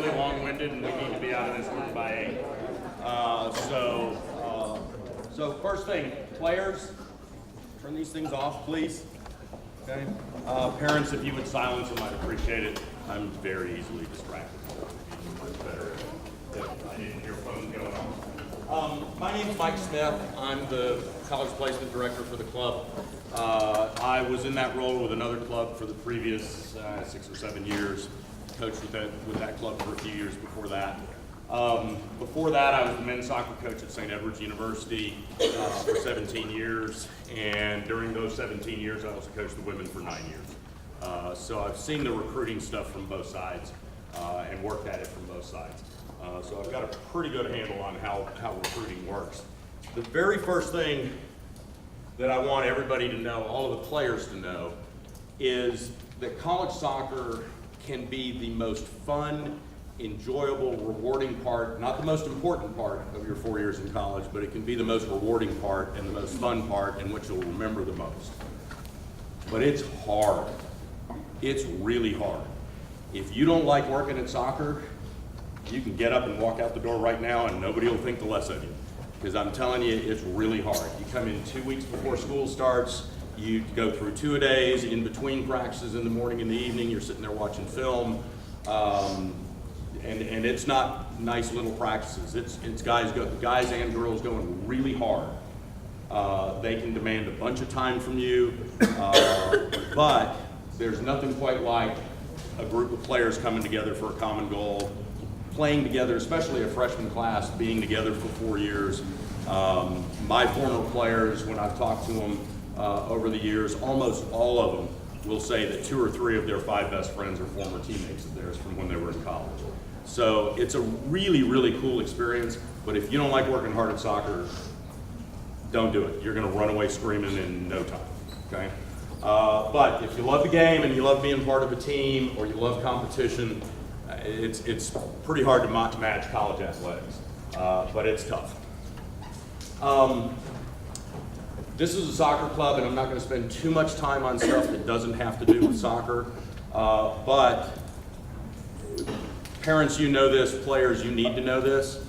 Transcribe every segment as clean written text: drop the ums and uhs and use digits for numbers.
really long-winded, and we need to be out of this room by 8. So first thing, players, turn these things off, please. Okay. Parents, if you would silence them, I'd appreciate it. I'm very easily distracted. Much better if I didn't hear phones going on. My name's Mike Smith. I'm the college placement director for the club. I was in that role with another club for the previous 6 or 7 years. Coached with that club for a few years before that. Before that, I was the men's soccer coach at St. Edward's University for 17 years, and during those 17 years, I also coached the women for 9 years. So I've seen the recruiting stuff from both sides and worked at it from both sides. So I've got a pretty good handle on how recruiting works. The very first thing that I want everybody to know, all of the players to know, is that college soccer can be the most fun, enjoyable, rewarding part, not the most important part of your 4 years in college, but it can be the most rewarding part and the most fun part and what you'll remember the most. But it's hard. It's really hard. If you don't like working at soccer, you can get up and walk out the door right now and nobody will think the less of you. Because I'm telling you, it's really hard. You come in 2 weeks before school starts, you go through 2-a-days, in between practices in the morning and the evening, you're sitting there watching film. And it's not nice little practices. It's guys and girls going really hard. They can demand a bunch of time from you, but there's nothing quite like a group of players coming together for a common goal, playing together, especially a freshman class, being together for 4 years. My former players, when I've talked to them over the years, almost all of them will say that 2 or 3 of their 5 best friends are former teammates of theirs from when they were in college. So it's a really, really cool experience, but if you don't like working hard at soccer, don't do it. You're gonna run away screaming in no time, okay? But if you love the game and you love being part of a team or you love competition, it's pretty hard to match college athletics, but it's tough. This is a soccer club, and I'm not gonna spend too much time on stuff that doesn't have to do with soccer, but parents, you know this, players, you need to know this.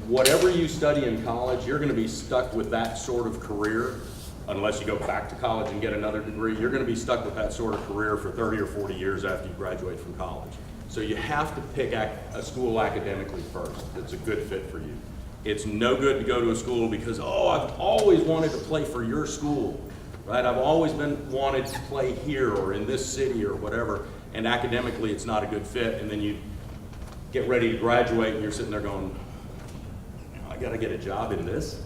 Whatever you study in college, you're gonna be stuck with that sort of career, unless you go back to college and get another degree. You're gonna be stuck with that sort of career for 30 or 40 years after you graduate from college. So you have to pick a school academically first that's a good fit for you. It's no good to go to a school because, oh, I've always wanted to play for your school, right? I've always wanted to play here or in this city or whatever, and academically it's not a good fit, and then you get ready to graduate and you're sitting there going, I gotta get a job in this.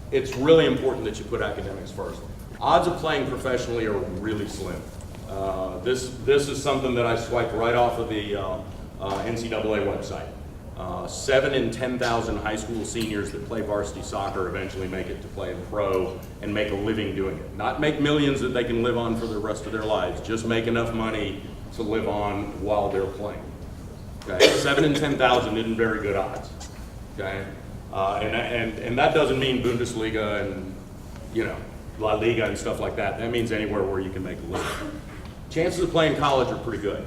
It's really important that you put academics first. Odds of playing professionally are really slim. This is something that I swiped right off of the NCAA website. 7 in 10,000 high school seniors that play varsity soccer eventually make it to play in pro and make a living doing it. Not make millions that they can live on for the rest of their lives, just make enough money to live on while they're playing. Okay? 7 in 10,000 isn't very good odds. Okay? And that doesn't mean Bundesliga and, you know, La Liga and stuff like that. That means anywhere where you can make a living. Chances of playing college are pretty good.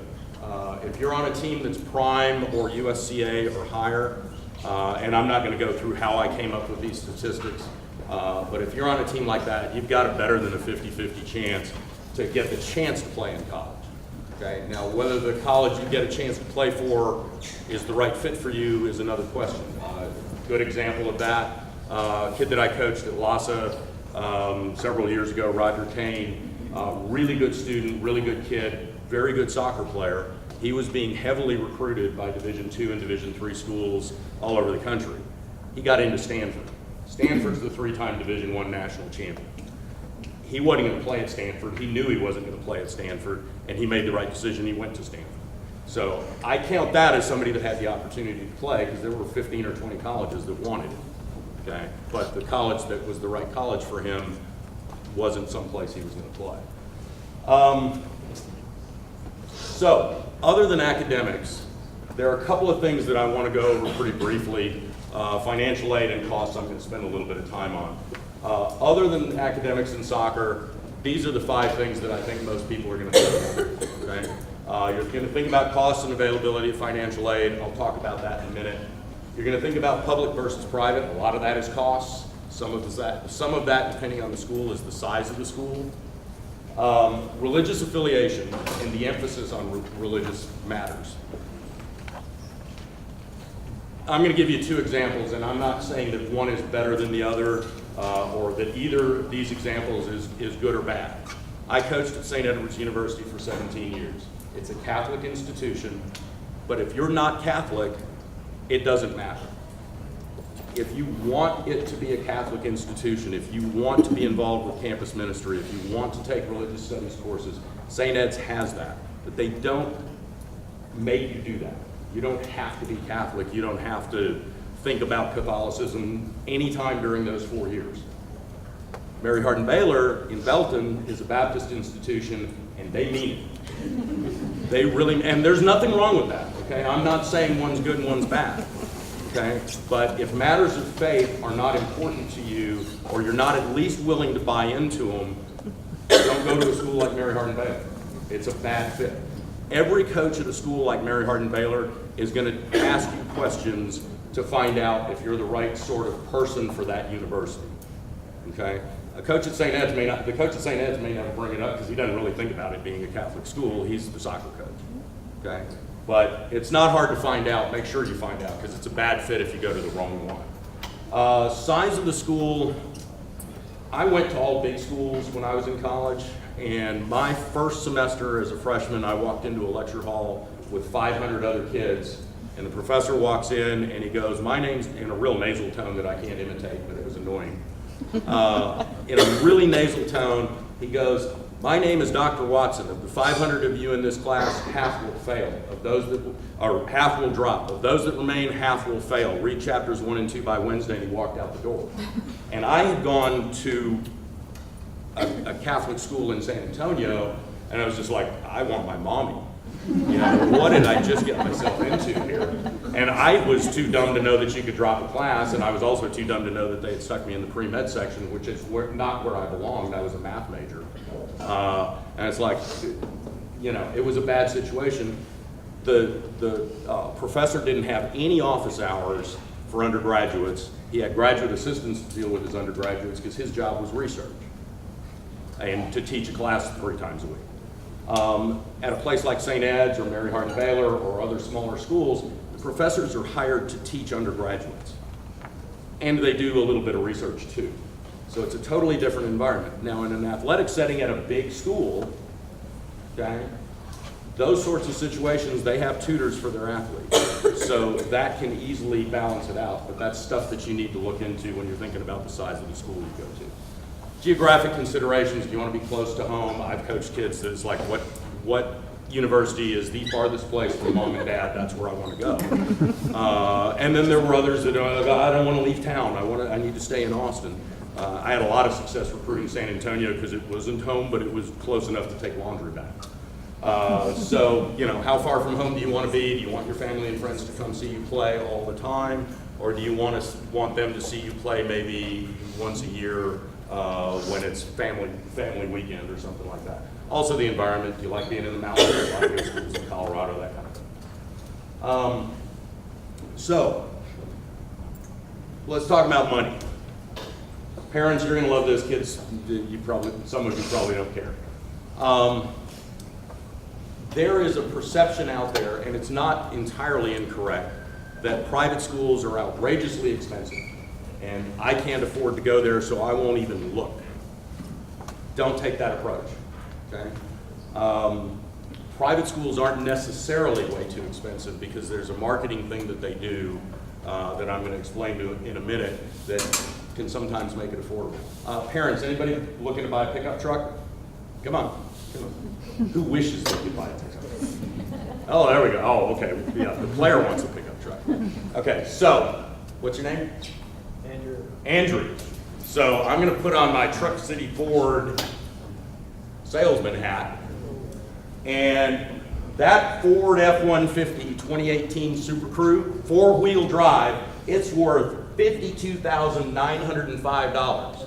If you're on a team that's prime or USCA or higher, and I'm not going to go through how I came up with these statistics, but if you're on a team like that, you've got a better than a 50-50 chance to get the chance to play in college. Okay? Now, whether the college you get a chance to play for is the right fit for you is another question. Good example of that, kid that I coached at LASA several years ago, Roger Kane, really good student, really good kid, very good soccer player. He was being heavily recruited by Division II and Division III schools all over the country. He got into Stanford. Stanford's the 3-time Division I national champion. He wasn't going to play at Stanford. He knew he wasn't going to play at Stanford, and he made the right decision. He went to Stanford. So I count that as somebody that had the opportunity to play because there were 15 or 20 colleges that wanted it. Okay? But the college that was the right college for him wasn't someplace he was going to play. So, other than academics, there are a couple of things that I want to go over pretty briefly. Financial aid and costs I'm going to spend a little bit of time on. Other than academics and soccer, these are the 5 things that I think most people are going to do. Okay? You're going to think about costs and availability of financial aid. I'll talk about that in a minute. You're going to think about public versus private. A lot of that is costs. Some of that, depending on the school, is the size of the school. Religious affiliation and the emphasis on religious matters. I'm going to give you 2 examples, and I'm not saying that one is better than the other or that either of these examples is good or bad. I coached at St. Edward's University for 17 years. It's a Catholic institution, but if you're not Catholic, it doesn't matter. If you want it to be a Catholic institution, if you want to be involved with campus ministry, if you want to take religious studies courses, St. Ed's has that. But they don't make you do that. You don't have to be Catholic. You don't have to think about Catholicism anytime during those 4 years. Mary Hardin Baylor in Belton is a Baptist institution, and they mean it. They really, and there's nothing wrong with that, okay? I'm not saying one's good and one's bad. Okay? But if matters of faith are not important to you, or you're not at least willing to buy into them, don't go to a school like Mary Hardin Baylor. It's a bad fit. Every coach at a school like Mary Hardin Baylor is going to ask you questions to find out if you're the right sort of person for that university. Okay? The coach at St. Ed's may never bring it up because he doesn't really think about it being a Catholic school. He's the soccer coach. Okay? But it's not hard to find out. Make sure you find out because it's a bad fit if you go to the wrong one. Size of the school, I went to all big schools when I was in college, and my first semester as a freshman, I walked into a lecture hall with 500 other kids, and the professor walks in and he goes, my name's, in a real nasal tone that I can't imitate, but it was annoying. In a really nasal tone, he goes, my name is Dr. Watson. Of the 500 of you in this class, half will fail. Of those that, or half will drop. Of those that remain, half will fail. Read chapters 1 and 2 by Wednesday, and he walked out the door. And I had gone to a Catholic school in San Antonio, and I was just like, I want my mommy. You know, what did I just get myself into here? And I was too dumb to know that you could drop a class, and I was also too dumb to know that they had stuck me in the pre-med section, which is not where I belonged. I was a math major. And it's like, you know, it was a bad situation. The professor didn't have any office hours for undergraduates. He had graduate assistants to deal with his undergraduates because his job was research and to teach a class 3 times a week. At a place like St. Ed's or Mary Hardin Baylor or other smaller schools, the professors are hired to teach undergraduates. And they do a little bit of research too. So it's a totally different environment. Now in an athletic setting at a big school, okay, those sorts of situations, they have tutors for their athletes. So that can easily balance it out, but that's stuff that you need to look into when you're thinking about the size of the school you go to. Geographic considerations, do you want to be close to home? I've coached kids that it's like, what university is the farthest place from mom and dad? That's where I want to go. And then there were others that I don't want to leave town. I need to stay in Austin. I had a lot of success recruiting San Antonio because it wasn't home, but it was close enough to take laundry back. So, you know, how far from home do you want to be? Do you want your family and friends to come see you play all the time? Or do you want them to see you play maybe once a year when it's family weekend or something like that? Also the environment. Do you like being in the mountains? Do you like going to schools in Colorado? That kind of thing. So, let's talk about money. Parents, you're going to love this. Kids, some of you probably don't care. There is a perception out there, and it's not entirely incorrect, that private schools are outrageously expensive, and I can't afford to go there, so I won't even look. Don't take that approach, okay? Private schools aren't necessarily way too expensive because there's a marketing thing that they do that I'm going to explain to in a minute that can sometimes make it affordable. Parents, anybody looking to buy a pickup truck? Come on. Who wishes they could buy a pickup truck? Oh, there we go. Oh, okay. Yeah, the player wants a pickup truck. Okay, so what's your name? Andrew. Andrew. So I'm going to put on my Truck City Ford salesman hat, and that Ford F-150 2018 Super Crew, 4-wheel drive, it's worth $52,905.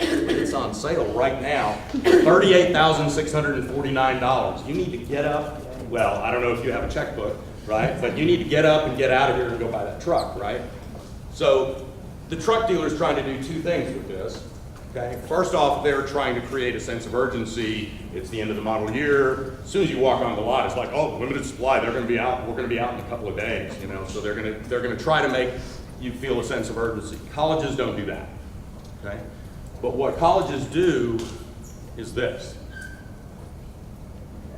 It's on sale right now, $38,649. You need to get up, well, I don't know if you have a checkbook, right? But you need to get up and get out of here and go buy that truck, right? So the truck dealer is trying to do two things with this. Okay. First off, they're trying to create a sense of urgency. It's the end of the model year. As soon as you walk on the lot, it's like, oh, limited supply. They're going to be out. We're going to be out in a couple of days. You know, so they're going to try to make you feel a sense of urgency. Colleges don't do that. Okay. But what colleges do is this.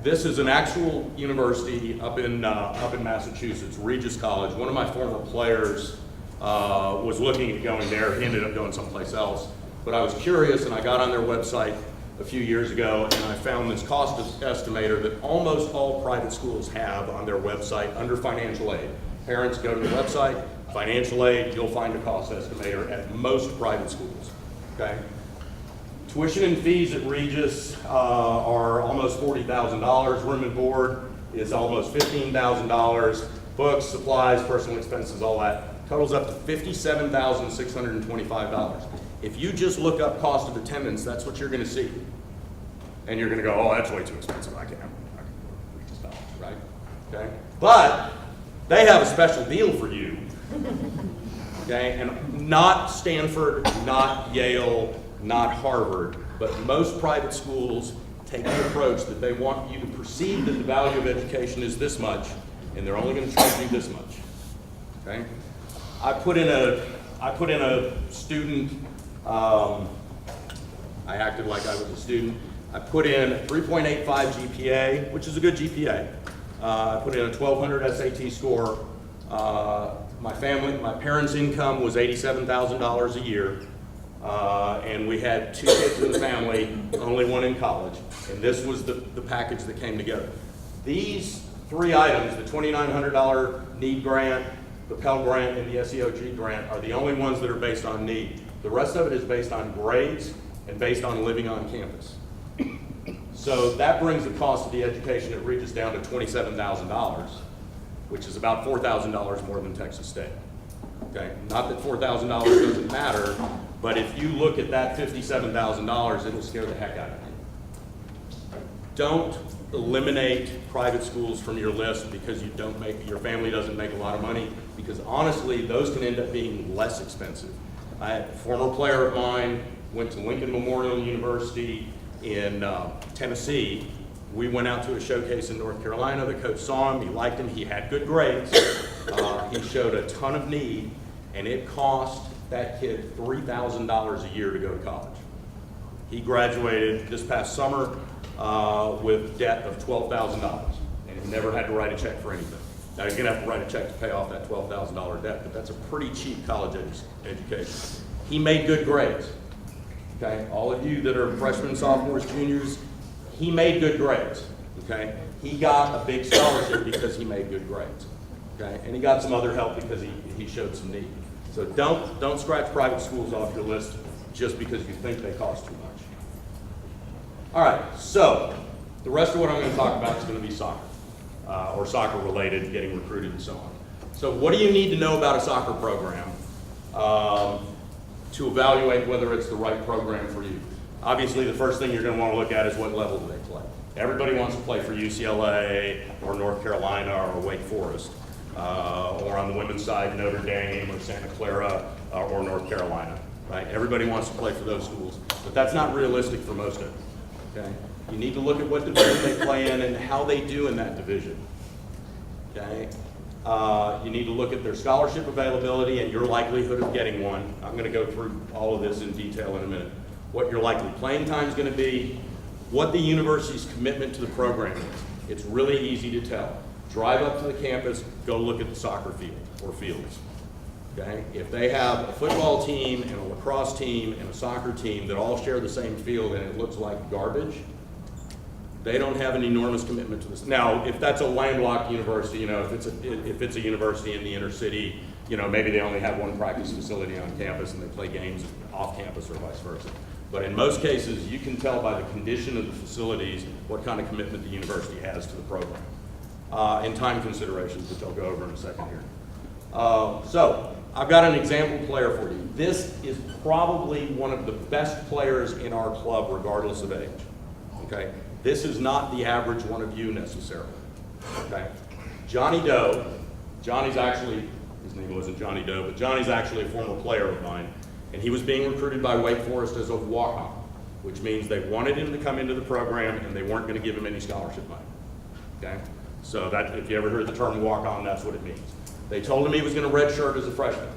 This is an actual university up in Massachusetts, Regis College. One of my former players was looking at going there. He ended up going someplace else. But I was curious, and I got on their website a few years ago, and I found this cost estimator that almost all private schools have on their website under financial aid. Parents go to the website, financial aid, you'll find a cost estimator at most private schools. Okay? Tuition and fees at Regis are almost $40,000. Room and board is almost $15,000. Books, supplies, personal expenses, all that totals up to $57,625. If you just look up cost of attendance, that's what you're going to see. And you're going to go, oh, that's way too expensive. I can't Regis College, right? Okay? But they have a special deal for you. Okay? And not Stanford, not Yale, not Harvard, but most private schools take the approach that they want you to perceive that the value of education is this much, and they're only going to charge you this much. Okay? I put in a student. I acted like I was a student. I put in a 3.85 GPA, which is a good GPA. I put in a 1200 SAT score. My parents' income was $87,000 a year. And we had 2 kids in the family, only one in college. And this was the package that came together. These 3 items, the $2,900 need grant, the Pell Grant, and the SEOG grant, are the only ones that are based on need. The rest of it is based on grades and based on living on campus. So that brings the cost of the education at Regis down to $27,000, which is about $4,000 more than Texas State. Okay, not that $4,000 doesn't matter, but if you look at that $57,000, it'll scare the heck out of you. Don't eliminate private schools from your list because your family doesn't make a lot of money, because honestly, those can end up being less expensive. I had a former player of mine, went to Lincoln Memorial University in Tennessee. We went out to a showcase in North Carolina. The coach saw him, he liked him, he had good grades. He showed a ton of need, and it cost that kid $3,000 a year to go to college. He graduated this past summer with debt of $12,000, and he never had to write a check for anything. Now he's gonna have to write a check to pay off that $12,000 debt, but that's a pretty cheap college education. He made good grades. Okay, all of you that are freshmen, sophomores, juniors, he made good grades. Okay, he got a big scholarship because he made good grades. Okay, and he got some other help because he showed some need. So don't scratch private schools off your list just because you think they cost too much. All right, so the rest of what I'm going to talk about is going to be soccer, or soccer related, getting recruited and so on. So what do you need to know about a soccer program to evaluate whether it's the right program for you? Obviously, the first thing you're going to want to look at is what level do they play. Everybody wants to play for UCLA or North Carolina or Wake Forest, or on the women's side, Notre Dame or Santa Clara or North Carolina, right? Everybody wants to play for those schools, but that's not realistic for most of them, okay? You need to look at what division they play in and how they do in that division, okay? You need to look at their scholarship availability and your likelihood of getting one. I'm going to go through all of this in detail in a minute. What your likely playing time is going to be, what the university's commitment to the program is. It's really easy to tell. Drive up to the campus, go look at the soccer field or fields. Okay? If they have a football team and a lacrosse team and a soccer team that all share the same field and it looks like garbage, they don't have an enormous commitment to this. Now, if that's a landlocked university, you know, if it's a university in the inner city, you know, maybe they only have one practice facility on campus and they play games off campus or vice versa. But in most cases, you can tell by the condition of the facilities what kind of commitment the university has to the program. And time considerations, which I'll go over in a second here. So, I've got an example player for you. This is probably one of the best players in our club, regardless of age. Okay? This is not the average one of you necessarily. Okay? Johnny Doe, Johnny's actually, his name wasn't Johnny Doe, but Johnny's actually a former player of mine, and he was being recruited by Wake Forest as a walk-on, which means they wanted him to come into the program and they weren't going to give him any scholarship money. Okay? So that, if you ever heard the term walk-on, that's what it means. They told him he was going to redshirt as a freshman.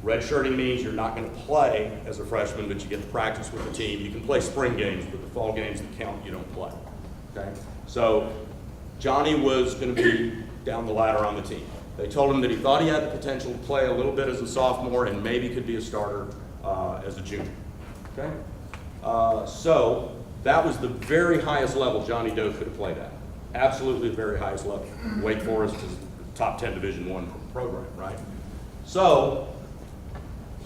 Redshirting means you're not going to play as a freshman, but you get to practice with the team. You can play spring games, but the fall games that count, you don't play. Okay? So Johnny was going to be down the ladder on the team. They told him that he thought he had the potential to play a little bit as a sophomore and maybe could be a starter as a junior. Okay? So that was the very highest level Johnny Doe could have played at. Absolutely the very highest level. Wake Forest is top 10 Division I program, right? So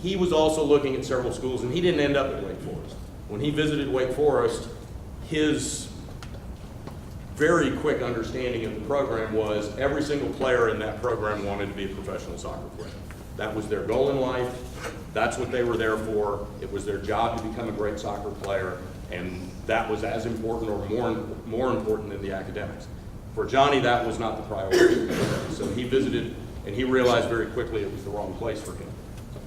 he was also looking at several schools, and he didn't end up at Wake Forest. When he visited Wake Forest, his very quick understanding of the program was every single player in that program wanted to be a professional soccer player. That was their goal in life. That's what they were there for. It was their job to become a great soccer player, and that was as important or more important than the academics. For Johnny, that was not the priority. So he visited, and he realized very quickly it was the wrong place for him.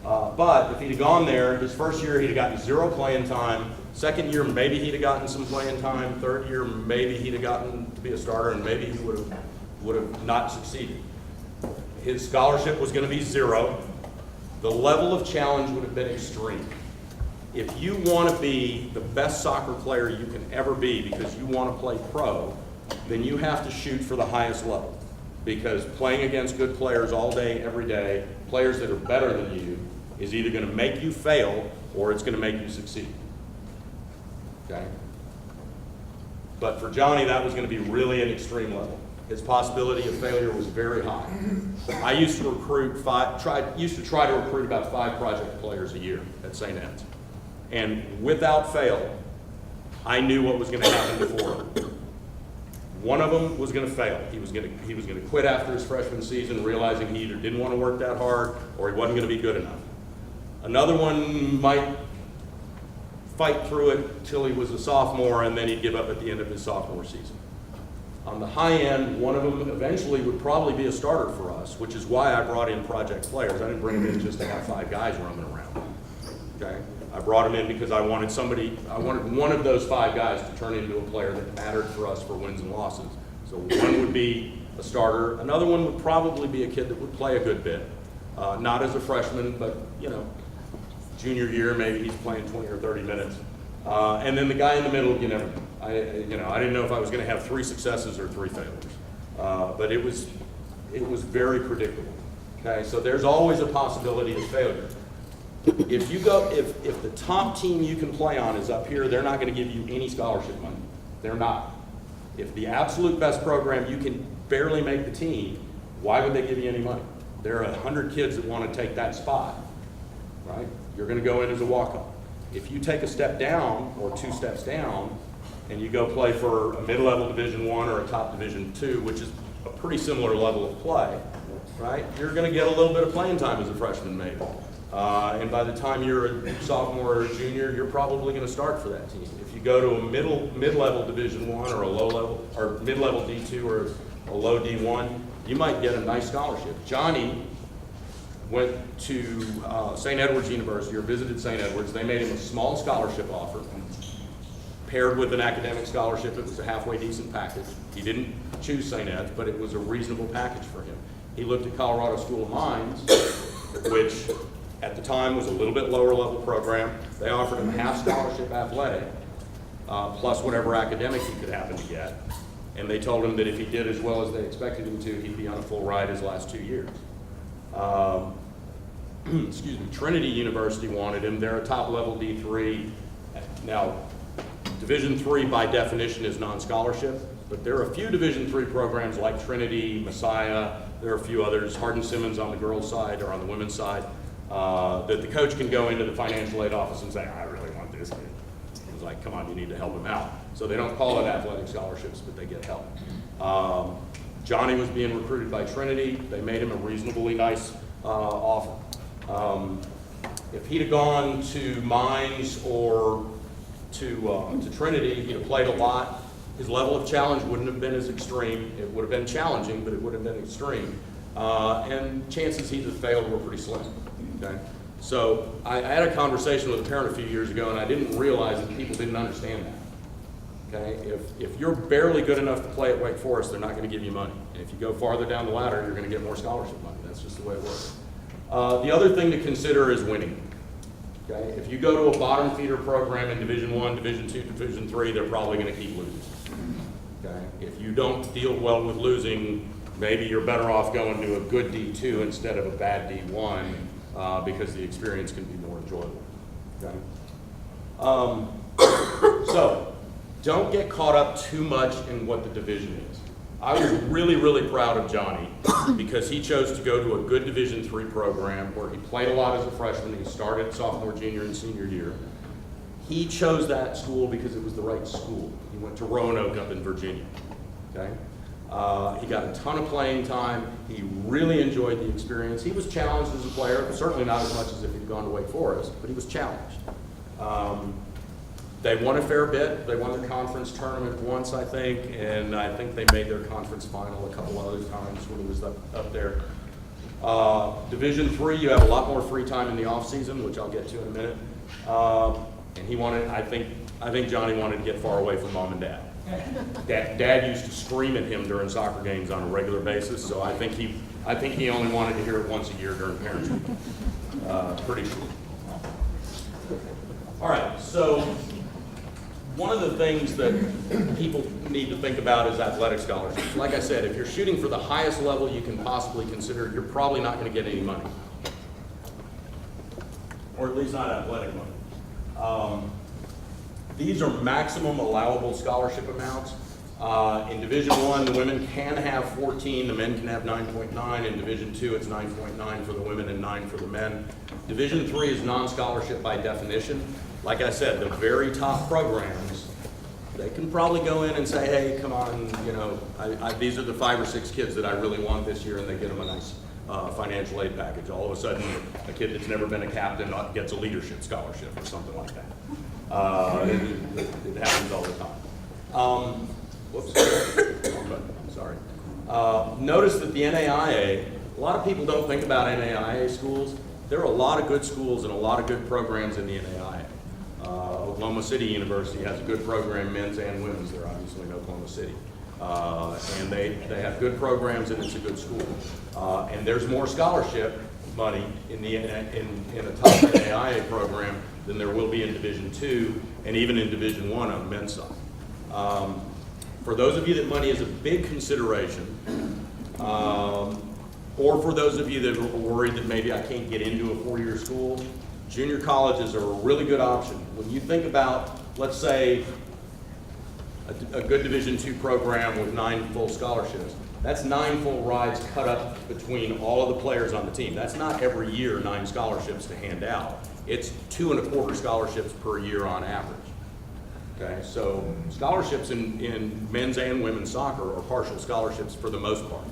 But if he'd have gone there, his first year he'd have gotten 0 playing time. Second year, maybe he'd have gotten some playing time. Third year, maybe he'd have gotten to be a starter, and maybe he would have not succeeded. His scholarship was going to be 0. The level of challenge would have been extreme. If you want to be the best soccer player you can ever be because you want to play pro, then you have to shoot for the highest level. Because playing against good players all day, every day, players that are better than you, is either going to make you fail or it's going to make you succeed. Okay? But for Johnny, that was going to be really an extreme level. His possibility of failure was very high. I used to try to recruit about 5 project players a year at St. Ed's. And without fail, I knew what was going to happen before him. One of them was going to fail. He was going to quit after his freshman season, realizing he either didn't want to work that hard or he wasn't going to be good enough. Another one might fight through it till he was a sophomore, and then he'd give up at the end of his sophomore season. On the high end, one of them eventually would probably be a starter for us, which is why I brought in project players. I didn't bring them in just to have 5 guys roaming around. Okay? I brought them in because I wanted one of those 5 guys to turn into a player that mattered for us for wins and losses. So one would be a starter. Another one would probably be a kid that would play a good bit. Not as a freshman, but junior year, maybe he's playing 20 or 30 minutes. And then the guy in the middle, you never know. I didn't know if I was going to have 3 successes or 3 failures. But it was very predictable. Okay, so there's always a possibility of failure. If the top team you can play on is up here, they're not going to give you any scholarship money. They're not. If the absolute best program, you can barely make the team, why would they give you any money? There are 100 kids that want to take that spot, right? You're going to go in as a walk-on. If you take a step down or 2 steps down and you go play for a mid-level Division I or a top Division II, which is a pretty similar level of play, right? You're going to get a little bit of playing time as a freshman maybe. And by the time you're a sophomore or a junior, you're probably going to start for that team. If you go to a mid-level Division I or a low-level, or mid-level D2 or a low D1, you might get a nice scholarship. Johnny went to St. Edward's University, or visited St. Edward's. They made him a small scholarship offer, paired with an academic scholarship. It was a halfway decent package. He didn't choose St. Ed's, but it was a reasonable package for him. He looked at Colorado School of Mines, which at the time was a little bit lower level program. They offered him half scholarship athletic, plus whatever academic he could happen to get. And they told him that if he did as well as they expected him to, he'd be on a full ride his last 2 years. Excuse me, Trinity University wanted him. They're a top level D3. Now, Division III by definition is non-scholarship, but there are a few Division III programs like Trinity, Messiah, there are a few others, Hardin-Simmons on the girls' side or on the women's side, that the coach can go into the financial aid office and say, I really want this kid. It's like, come on, you need to help him out. So they don't call it athletic scholarships, but they get help. Johnny was being recruited by Trinity. They made him a reasonably nice offer. If he'd have gone to Mines or to Trinity, he'd have played a lot. His level of challenge wouldn't have been as extreme. It would have been challenging, but it would have been extreme. And chances he'd have failed were pretty slim. Okay? So I had a conversation with a parent a few years ago, and I didn't realize that people didn't understand that. Okay? If you're barely good enough to play at Wake Forest, they're not going to give you money. And if you go farther down the ladder, you're going to get more scholarship money. That's just the way it works. The other thing to consider is winning. Okay? If you go to a bottom feeder program in Division I, Division II, Division III, they're probably going to keep losing. Okay? If you don't deal well with losing, maybe you're better off going to a good D2 instead of a bad D1 because the experience can be more enjoyable. Okay? So don't get caught up too much in what the division is. I was really, really proud of Johnny because he chose to go to a good Division III program where he played a lot as a freshman. He started sophomore, junior, and senior year. He chose that school because it was the right school. He went to Roanoke up in Virginia. Okay? He got a ton of playing time. He really enjoyed the experience. He was challenged as a player, certainly not as much as if he'd gone to Wake Forest, but he was challenged. They won a fair bit. They won the conference tournament once, I think, and I think they made their conference final a couple other times when he was up there. Division III, you have a lot more free time in the off season, which I'll get to in a minute. And he wanted, I think Johnny wanted to get far away from mom and dad. Dad used to scream at him during soccer games on a regular basis, so I think he only wanted to hear it once a year during parents' week. Pretty sure. All right, so one of the things that people need to think about is athletic scholarships. Like I said, if you're shooting for the highest level you can possibly consider, you're probably not going to get any money, or at least not athletic money. These are maximum allowable scholarship amounts. In Division I, the women can have 14, the men can have 9.9. In Division II, it's 9.9 for the women and 9 for the men. Division III is non-scholarship by definition. Like I said, the very top programs, they can probably go in and say, hey, come on, you know, these are the 5 or 6 kids that I really want this year, and they get them a nice financial aid package. All of a sudden, a kid that's never been a captain gets a leadership scholarship or something like that. It happens all the time. Whoops, wrong button, I'm sorry. Notice that the NAIA, a lot of people don't think about NAIA schools. There are a lot of good schools and a lot of good programs in the NAIA. Oklahoma City University has a good program, men's and women's. They're obviously in Oklahoma City. And they have good programs and it's a good school. And there's more scholarship money in a top NAIA program than there will be in Division II and even in Division I on the men's side. For those of you that money is a big consideration, or for those of you that are worried that maybe I can't get into a 4-year school, junior colleges are a really good option. When you think about, let's say, a good Division II program with 9 full scholarships, that's 9 full rides cut up between all of the players on the team. That's not every year 9 scholarships to hand out. It's 2.25 scholarships per year on average. Okay, so scholarships in men's and women's soccer are partial scholarships for the most part.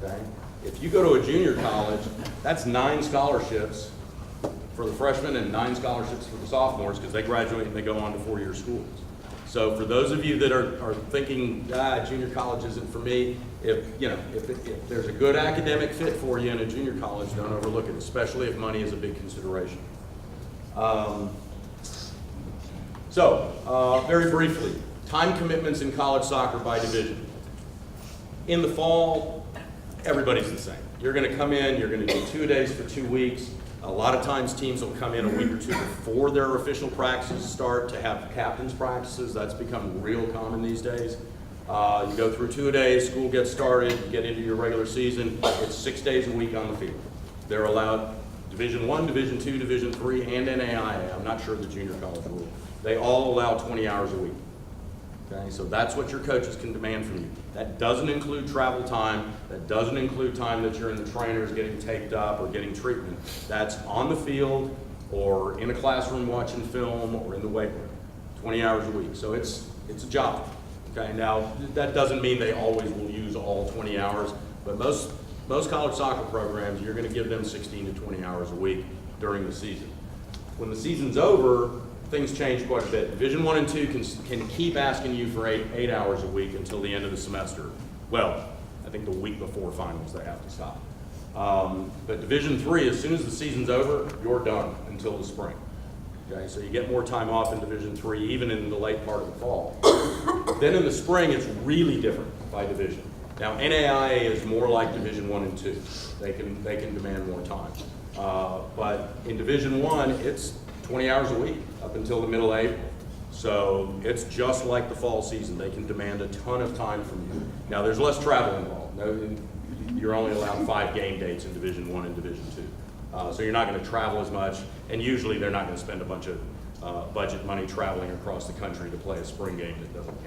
Okay, if you go to a junior college, that's 9 scholarships for the freshmen and 9 scholarships for the sophomores because they graduate and they go on to 4-year schools. So for those of you that are thinking, junior college isn't for me, if there's a good academic fit for you in a junior college, don't overlook it, especially if money is a big consideration. Very briefly, time commitments in college soccer by division. In the fall, everybody's the same. You're going to come in, you're going to do 2-a-days for 2 weeks. A lot of times teams will come in a week or 2 before their official practices start to have captains practices. That's become real common these days. You go through 2-a-days, school gets started, you get into your regular season. It's 6 days a week on the field. They're allowed Division I, Division II, Division III, and NAIA. I'm not sure the junior college rule. They all allow 20 hours a week. Okay, so that's what your coaches can demand from you. That doesn't include travel time. That doesn't include time that you're in the trainers getting taped up or getting treatment. That's on the field or in a classroom watching film or in the weight room. 20 hours a week. So it's a job. Okay, now that doesn't mean they always will use all 20 hours, but most most college soccer programs, you're going to give them 16 to 20 hours a week during the season. When the season's over, things change quite a bit. Division I and II can keep asking you for eight hours a week until the end of the semester. Well, I think the week before finals they have to stop. But Division III, as soon as the season's over, you're done until the spring. Okay, so you get more time off in Division III, even in the late part of the fall. Then in the spring, it's really different by division. Now, NAIA is more like Division I and II. They can demand more time. But in Division I, it's 20 hours a week up until the middle of April. So it's just like the fall season. They can demand a ton of time from you. Now, there's less travel involved. You're only allowed 5 game dates in Division I and Division II. So you're not going to travel as much, and usually they're not going to spend a bunch of budget money traveling across the country to play a spring game that doesn't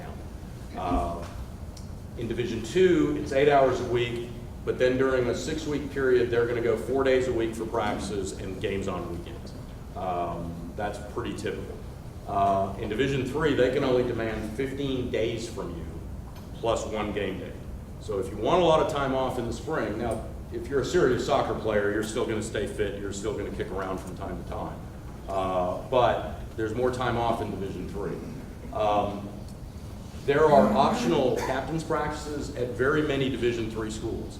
count. In Division II, it's 8 hours a week, but then during a 6-week period, they're going to go 4 days a week for practices and games on weekends. That's pretty typical. In Division III, they can only demand 15 days from you plus 1 game day. So if you want a lot of time off in the spring, now if you're a serious soccer player, you're still going to stay fit, you're still going to kick around from time to time. But there's more time off in Division III. There are optional captain's practices at very many Division III schools.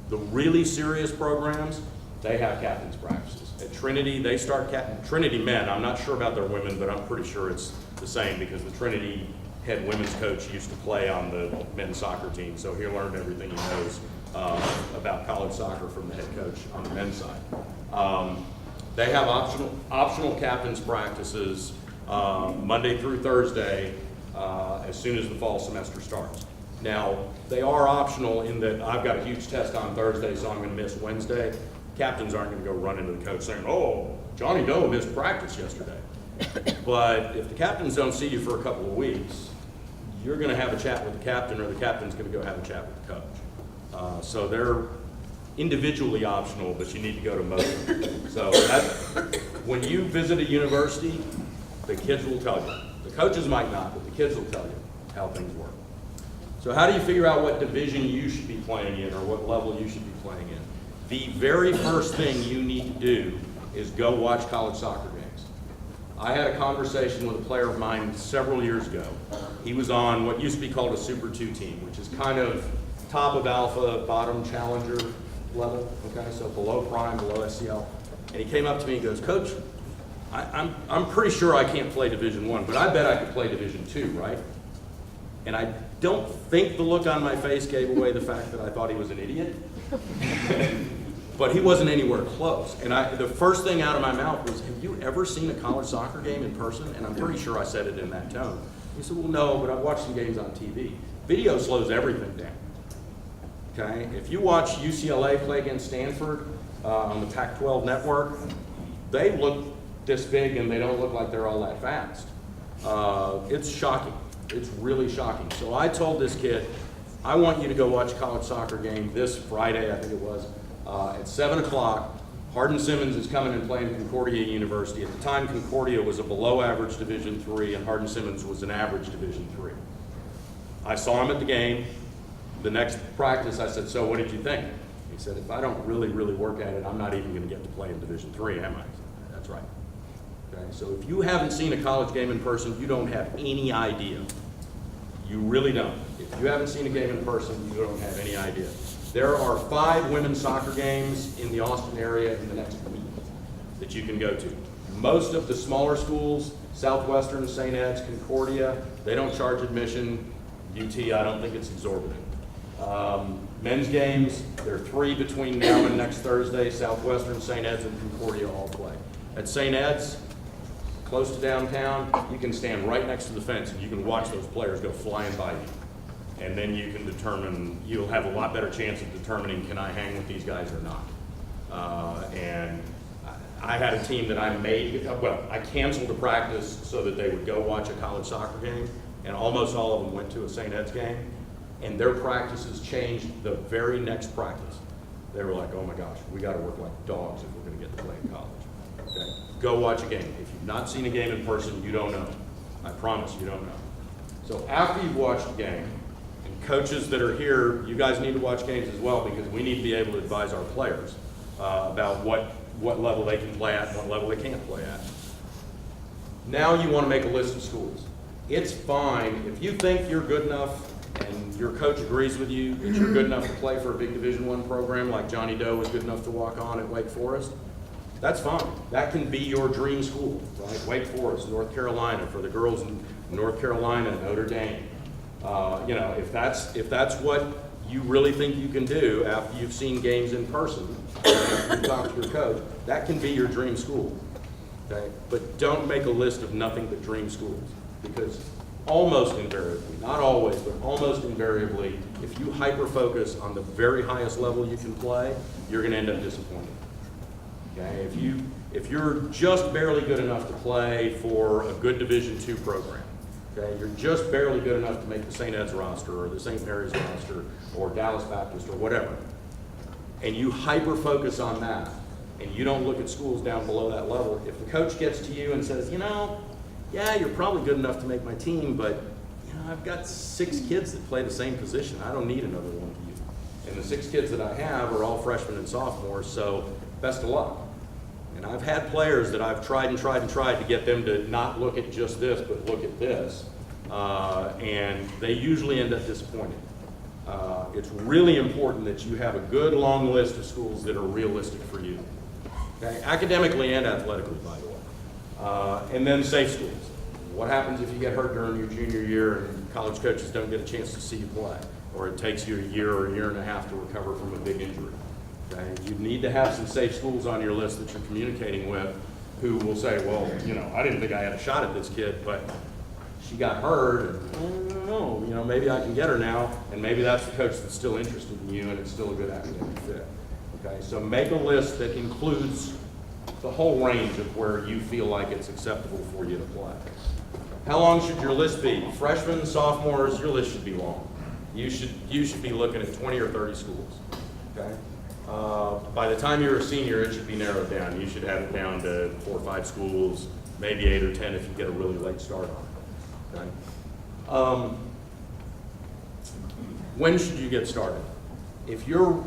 The really serious programs, they have captain's practices. At Trinity, they start Trinity men. I'm not sure about their women, but I'm pretty sure it's the same because the Trinity head women's coach used to play on the men's soccer team, so he learned everything he knows about college soccer from the head coach on the men's side. They have optional captain's practices Monday through Thursday as soon as the fall semester starts. Now, they are optional in that I've got a huge test on Thursday, so I'm going to miss Wednesday. Captains aren't going to go run into the coach saying, "Oh, Johnny Doe missed practice yesterday." But if the captains don't see you for a couple of weeks, you're going to have a chat with the captain, or the captain's going to go have a chat with the coach. So they're individually optional, but you need to go to most of them. So when you visit a university, the kids will tell you. The coaches might not, but the kids will tell you how things work. So how do you figure out what division you should be playing in or what level you should be playing in? The very first thing you need to do is go watch college soccer games. I had a conversation with a player of mine several years ago. He was on what used to be called a Super 2 team, which is kind of top of alpha, bottom challenger level, okay? So below prime, below SCL. And he came up to me and goes, "Coach, I'm pretty sure I can't play Division I, but I bet I could play Division II, right?" And I don't think the look on my face gave away the fact that I thought he was an idiot. But he wasn't anywhere close. And the first thing out of my mouth was, "Have you ever seen a college soccer game in person?" And I'm pretty sure I said it in that tone. He said, "Well, no, but I've watched some games on TV." Video slows everything down. Okay? If you watch UCLA play against Stanford on the Pac-12 network, they look this big and they don't look like they're all that fast. It's shocking. It's really shocking. So I told this kid, "I want you to go watch a college soccer game this Friday," I think it was, at 7 o'clock. Hardin Simmons is coming and playing Concordia University. At the time, Concordia was a below average Division III and Hardin Simmons was an average Division III. I saw him at the game. The next practice, I said, "So what did you think?" He said, "If I don't really, really work at it, I'm not even going to get to play in Division III, am I?" I said, "That's right." Okay, so if you haven't seen a college game in person, you don't have any idea. You really don't. If you haven't seen a game in person, you don't have any idea. There are 5 women's soccer games in the Austin area in the next week that you can go to. Most of the smaller schools, Southwestern, St. Ed's, Concordia, they don't charge admission. UT, I don't think it's exorbitant. Men's games, there are 3 between now and next Thursday. Southwestern, St. Ed's, and Concordia all play. At St. Ed's, close to downtown, you can stand right next to the fence and you can watch those players go flying by you. And then you can determine, you'll have a lot better chance of determining, can I hang with these guys or not? And I had a team that I canceled a practice so that they would go watch a college soccer game, and almost all of them went to a St. Ed's game, and their practices changed the very next practice. They were like, "Oh my gosh, we gotta work like dogs if we're gonna get to play in college." Okay? Go watch a game. If you've not seen a game in person, you don't know. I promise you don't know. So after you've watched a game, and coaches that are here, you guys need to watch games as well, because we need to be able to advise our players about what level they can play at and what level they can't play at. Now you want to make a list of schools. It's fine if you think you're good enough and your coach agrees with you that you're good enough to play for a big Division I program like Johnny Doe was good enough to walk on at Wake Forest. That's fine. That can be your dream school, right? Wake Forest, North Carolina, for the girls in North Carolina, Notre Dame. You know, if that's what you really think you can do after you've seen games in person, after you talk to your coach, that can be your dream school. Okay? But don't make a list of nothing but dream schools, because almost invariably, not always, but almost invariably, if you hyper-focus on the very highest level you can play, you're going to end up disappointed. Okay? If you're just barely good enough to play for a good Division II program, okay, you're just barely good enough to make the St. Ed's roster or the St. Mary's roster or Dallas Baptist or whatever, and you hyper-focus on that, and you don't look at schools down below that level, if the coach gets to you and says, you know, yeah, you're probably good enough to make my team, but you know, I've got 6 kids that play the same position. I don't need another one of you. And the 6 kids that I have are all freshmen and sophomores, so best of luck. And I've had players that I've tried and tried and tried to get them to not look at just this, but look at this, and they usually end up disappointed. It's really important that you have a good long list of schools that are realistic for you, okay? Academically and athletically, by the way. And then safe schools. What happens if you get hurt during your junior year and college coaches don't get a chance to see you play, or it takes you a year or a year and a half to recover from a big injury? Okay? You need to have some safe schools on your list that you're communicating with, who will say, well, you know, I didn't think I had a shot at this kid, but she got hurt, and I don't know, you know, maybe I can get her now, and maybe that's the coach that's still interested in you, and it's still a good academic fit. Okay, so make a list that includes the whole range of where you feel like it's acceptable for you to play. How long should your list be? Freshmen, sophomores, your list should be long. You should be looking at 20 or 30 schools. Okay. By the time you're a senior, it should be narrowed down. You should have it down to 4 or 5 schools, maybe 8 or 10 if you get a really late start on it. Okay? When should you get started? If you're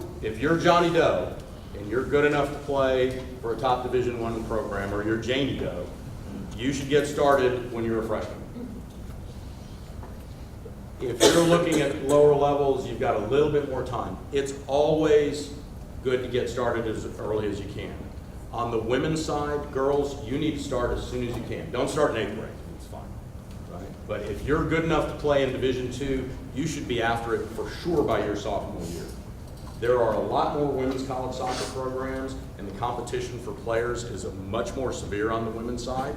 Johnny Doe and you're good enough to play for a top Division I program, or you're Janie Doe, you should get started when you're a freshman. If you're looking at lower levels, you've got a little bit more time. It's always good to get started as early as you can. On the women's side, girls, you need to start as soon as you can. Don't start in 8th grade, it's fine, right? But if you're good enough to play in Division II, you should be after it for sure by your sophomore year. There are a lot more women's college soccer programs, and the competition for players is much more severe on the women's side.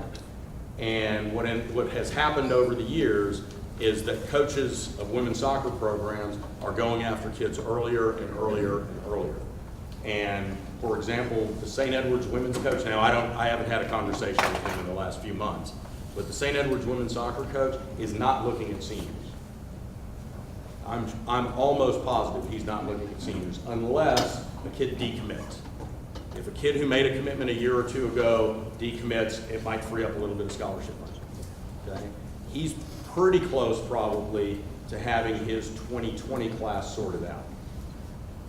And what has happened over the years is that coaches of women's soccer programs are going after kids earlier and earlier and earlier. And for example, the St. Edward's women's coach, now I haven't had a conversation with him in the last few months, but the St. Edward's women's soccer coach is not looking at seniors. I'm almost positive he's not looking at seniors unless a kid decommits. If a kid who made a commitment a year or two ago decommits, it might free up a little bit of scholarship money. Okay? He's pretty close probably to having his 2020 class sorted out.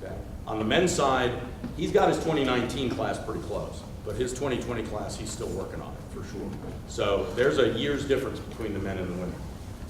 Okay? On the men's side, he's got his 2019 class pretty close, but his 2020 class, he's still working on it for sure. So there's a year's difference between the men and the women.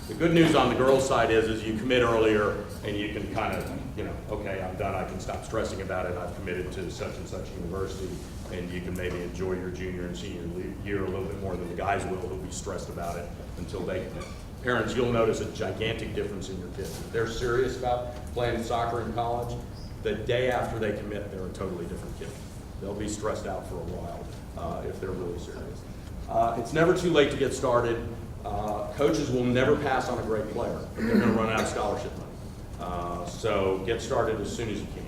The good news on the girls' side is you commit earlier and you can kind of, you know, okay, I'm done, I can stop stressing about it, I've committed to such and such university, and you can maybe enjoy your junior and senior year a little bit more than the guys will who'll be stressed about it until they commit. Parents, you'll notice a gigantic difference in your kids. If they're serious about playing soccer in college, the day after they commit, they're a totally different kid. They'll be stressed out for a while if they're really serious. It's never too late to get started. Coaches will never pass on a great player, but they're going to run out of scholarship money. So get started as soon as you can.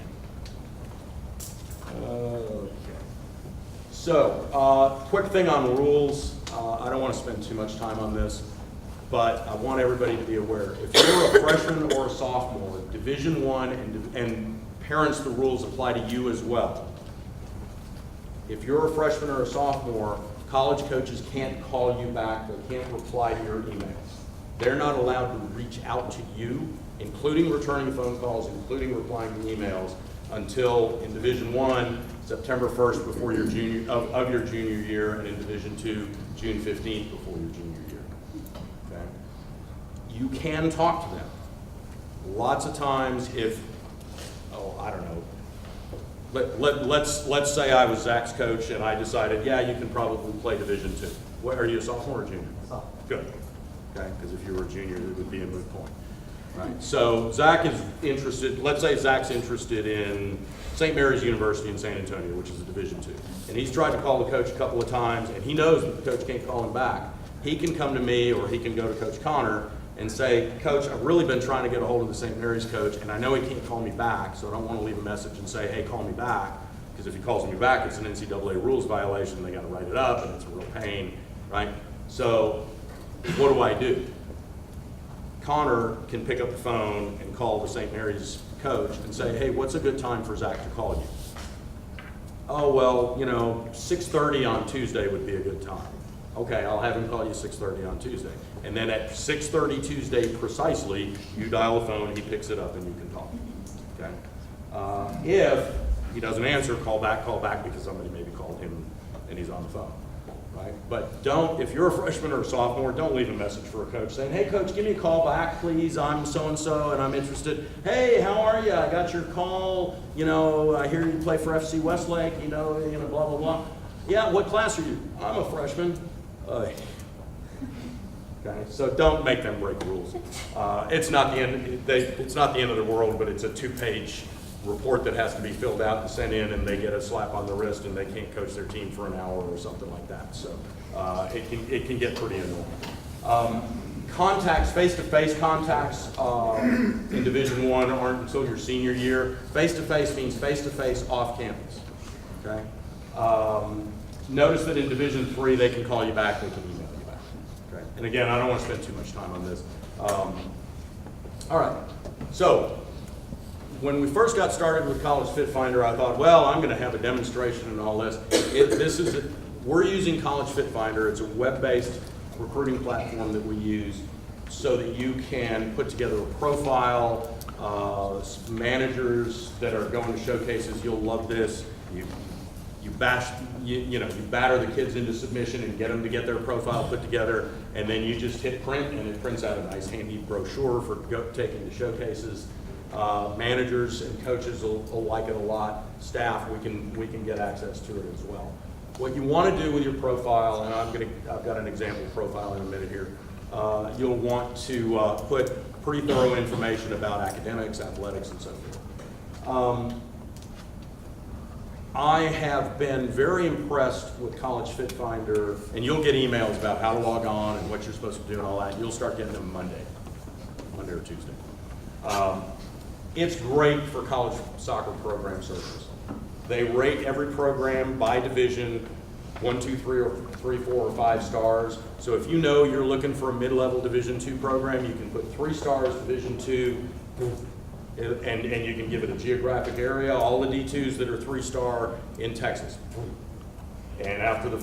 Okay. So, quick thing on rules. I don't want to spend too much time on this, but I want everybody to be aware. If you're a freshman or a sophomore, Division I, and parents, the rules apply to you as well. If you're a freshman or a sophomore, college coaches can't call you back, they can't reply to your emails. They're not allowed to reach out to you including returning phone calls, including replying to emails, until in Division I, September 1st before your of your junior year, and in Division II, June 15th before your junior year. Okay? You can talk to them. Lots of times if, I don't know, let's say I was Zach's coach and I decided, yeah, you can probably play Division II. What, are you a sophomore or junior? Sophomore. Good. Okay, because if you were a junior, it would be a moot point. Right. So Zach is interested, let's say Zach's interested in St. Mary's University in San Antonio, which is a Division II. And he's tried to call the coach a couple of times, and he knows that the coach can't call him back. He can come to me, or he can go to Coach Connor and say, Coach, I've really been trying to get a hold of the St. Mary's coach, and I know he can't call me back, so I don't want to leave a message and say, hey, call me back, because if he calls me back, it's an NCAA rules violation, they got to write it up, and it's a real pain, right? So what do? Connor can pick up the phone and call the St. Mary's coach and say, hey, what's a good time for Zach to call you? Oh, well, 6:30 on Tuesday would be a good time. Okay, I'll have him call you 6:30 on Tuesday. And then at 6:30 Tuesday precisely, you dial the phone, he picks it up, and you can talk. Okay? If he doesn't answer, call back, because somebody maybe called him and he's on the phone. Right? But don't, if you're a freshman or a sophomore, don't leave a message for a coach saying, hey coach, give me a call back, please, I'm so-and-so and I'm interested. Hey, how are you? I got your call, I hear you play for FC Westlake, blah, blah, blah. Yeah, what class are you? I'm a freshman. Okay, so don't make them break rules. It's not the end of the world, but it's a 2-page report that has to be filled out and sent in, and they get a slap on the wrist and they can't coach their team for an hour or something like that. So it can get pretty annoying. Contacts, face-to-face contacts in Division I aren't until your senior year. Face-to-face means face-to-face off campus. Okay. Notice that in Division III they can call you back, they can email you back. Okay. And again, I don't want to spend too much time on this. All right. So when we first got started with College Fit Finder, I thought, well, I'm going to have a demonstration and all this. We're using College Fit Finder. It's a web-based recruiting platform that we use so that you can put together a profile. Managers that are going to showcases, you'll love this. You batter the kids into submission and get them to get their profile put together, and then you just hit print, and it prints out a nice handy brochure for taking to showcases. Managers and coaches will like it a lot. Staff, we can get access to it as well. What you want to do with your profile, and I've got an example profile in a minute here. You'll want to put pretty thorough information about academics, athletics, and so forth. I have been very impressed with College Fit Finder, and you'll get emails about how to log on and what you're supposed to do and all that. You'll start getting them Monday or Tuesday. It's great for college soccer program searches. They rate every program by division, 1, 2, 3, 4, or 5 stars. So if you know you're looking for a mid-level Division II program, you can put 3 stars Division II, and you can give it a geographic area, all the D2s that are 3-star in Texas. And after the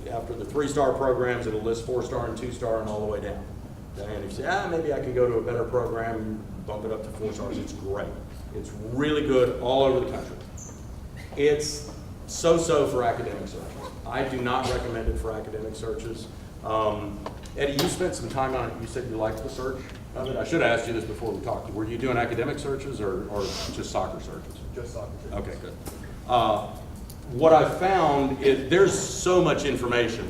3-star programs, it'll list 4-star and 2-star and all the way down. And if you say, maybe I can go to a better program, bump it up to 4 stars, it's great. It's really good all over the country. It's so-so for academic searches. I do not recommend it for academic searches. Eddie, you spent some time on it. You said you liked the search of it. I should have asked you this before we talked. Were you doing academic searches or just soccer searches? Just soccer searches. Okay, good. What I found is there's so much information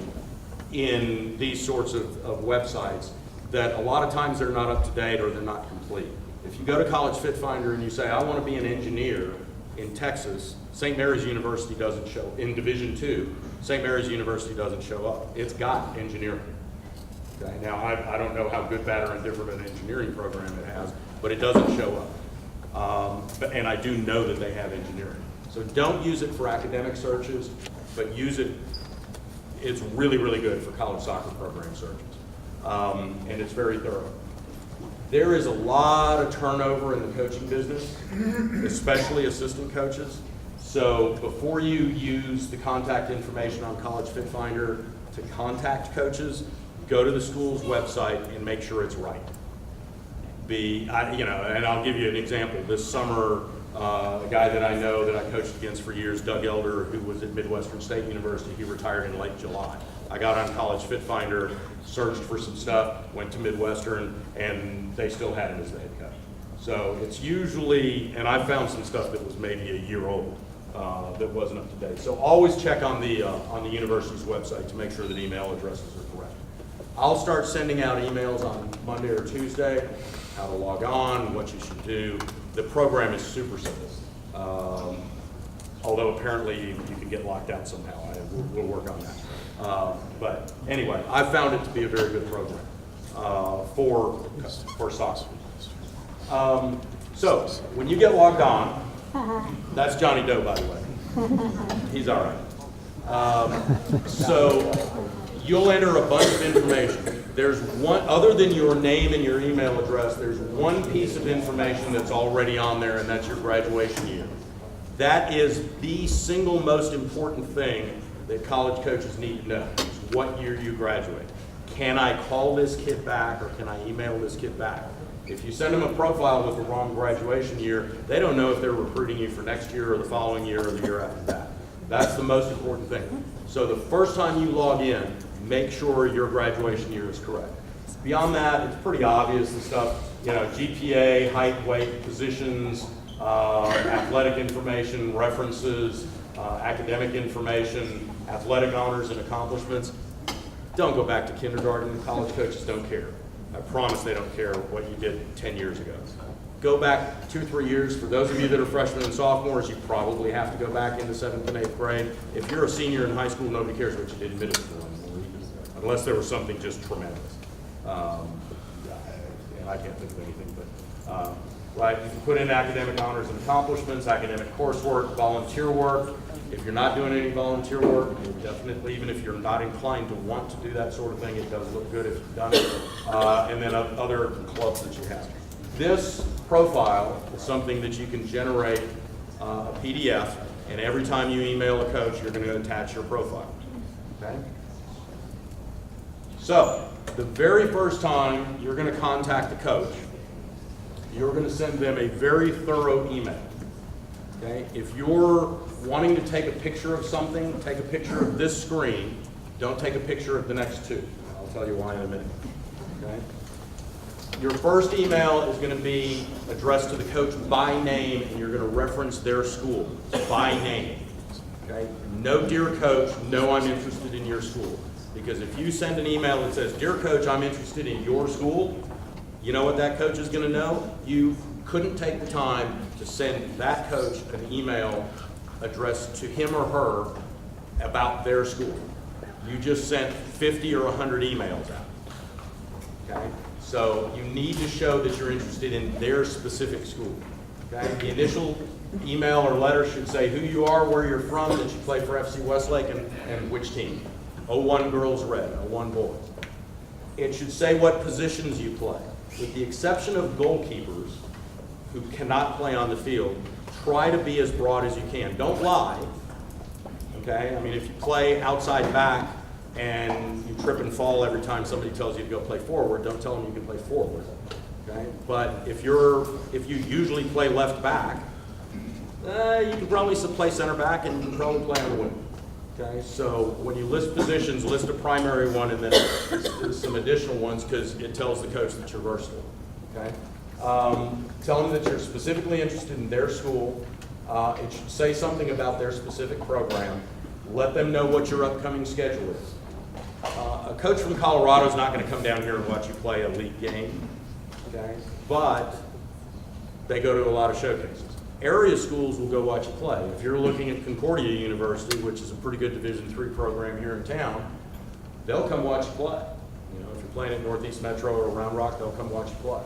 in these sorts of websites that a lot of times they're not up to date or they're not complete. If you go to College Fit Finder and you say, I want to be an engineer in Texas, St. Mary's University doesn't show. In Division II, St. Mary's University doesn't show up. It's got engineering. Okay? Now, I don't know how good, bad, or indifferent an engineering program it has, but it doesn't show up. And I do know that they have engineering. So don't use it for academic searches, but use it. It's really, really good for college soccer program searches. And it's very thorough. There is a lot of turnover in the coaching business, especially assistant coaches. So before you use the contact information on College Fit Finder to contact coaches, go to the school's website and make sure it's right. and I'll give you an example. This summer, a guy that I know that I coached against for years, Doug Elder, who was at Midwestern State University, he retired in late July. I got on College Fit Finder, searched for some stuff, went to Midwestern, and they still had him as the head coach. So it's usually, and I found some stuff that was maybe a year old that wasn't up to date. So always check on the university's website to make sure that email addresses are correct. I'll start sending out emails on Monday or Tuesday, how to log on, what you should do. The program is super simple. Although apparently you can get locked out somehow. We'll work on that. But anyway, I found it to be a very good program for soccer. So when you get logged on, that's Johnny Doe, by the way. He's all right. So you'll enter a bunch of information. There's one, other than your name and your email address, there's one piece of information that's already on there, and that's your graduation year. That is the single most important thing that college coaches need to know, is what year you graduate. Can I call this kid back, or can I email this kid back? If you send them a profile with the wrong graduation year, they don't know if they're recruiting you for next year or the following year or the year after that. That's the most important thing. So the first time you log in, make sure your graduation year is correct. Beyond that, it's pretty obvious and stuff, GPA, height, weight, positions, athletic information, references, academic information, athletic honors and accomplishments. Don't go back to kindergarten. College coaches don't care. I promise they don't care what you did 10 years ago. Go back 2 or 3 years. For those of you that are freshmen and sophomores, you probably have to go back into 7th and 8th grade. If you're a senior in high school, nobody cares what you did in middle school anymore, unless there was something just tremendous. And I can't think of anything, but right, you can put in academic honors and accomplishments, academic coursework, volunteer work. If you're not doing any volunteer work, definitely, even if you're not inclined to want to do that sort of thing, it does look good if you've done it. And then other clubs that you have. This profile is something that you can generate a PDF, and every time you email a coach, you're going to attach your profile. Okay? So, the very first time you're going to contact the coach, you're going to send them a very thorough email. Okay? If you're wanting to take a picture of something, take a picture of this screen. Don't take a picture of the next two. I'll tell you why in a minute. Okay? Your first email is going to be addressed to the coach by name, and you're going to reference their school by name. Okay? No, dear coach, no, I'm interested in your school. Because if you send an email that says, dear coach, I'm interested in your school, you know what that coach is going to know? You couldn't take the time to send that coach an email addressed to him or her about their school. You just sent 50 or 100 emails out. Okay? So you need to show that you're interested in their specific school. Okay? The initial email or letter should say who you are, where you're from, that you play for FC Westlake, and which team. 01 girls red, 01 boys. It should say what positions you play. With the exception of goalkeepers who cannot play on the field, try to be as broad as you can. Don't lie. Okay? I mean, if you play outside back and you trip and fall every time somebody tells you to go play forward, don't tell them you can play forward. Okay? But if you usually play left back, you can probably play center back, and you can probably play on the wing. Okay? So when you list positions, list a primary one and then some additional ones, because it tells the coach that you're versatile. Okay? Tell them that you're specifically interested in their school. It should say something about their specific program. Let them know what your upcoming schedule is. A coach from Colorado is not going to come down here and watch you play a league game, okay? But they go to a lot of showcases. Area schools will go watch you play. If you're looking at Concordia University, which is a pretty good Division III program here in town, they'll come watch you play. If you're playing at Northeast Metro or Round Rock, they'll come watch you play,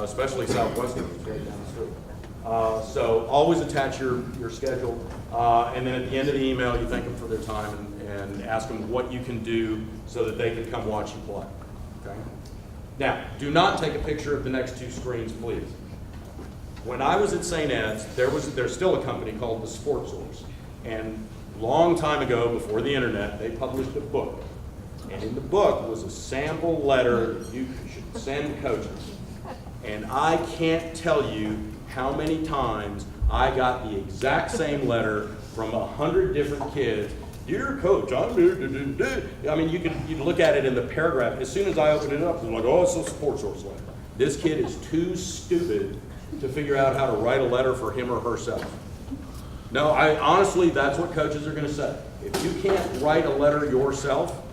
especially Southwestern, it's right down the street. So always attach your schedule, and then at the end of the email, you thank them for their time and ask them what you can do so that they can come watch you play. Okay? Now, do not take a picture of the next two screens, please. When I was at St. Ed's, there's still a company called the Sports Source, and long time ago, before the internet, they published a book. And in the book was a sample letter you should send coaches. And I can't tell you how many times I got the exact same letter from 100 different kids. Dear coach, I'm I mean, you could look at it in the paragraph. As soon as I opened it up, I'm like, oh, it's a support source letter. This kid is too stupid to figure out how to write a letter for him or herself. No, honestly, that's what coaches are going to say. If you can't write a letter yourself,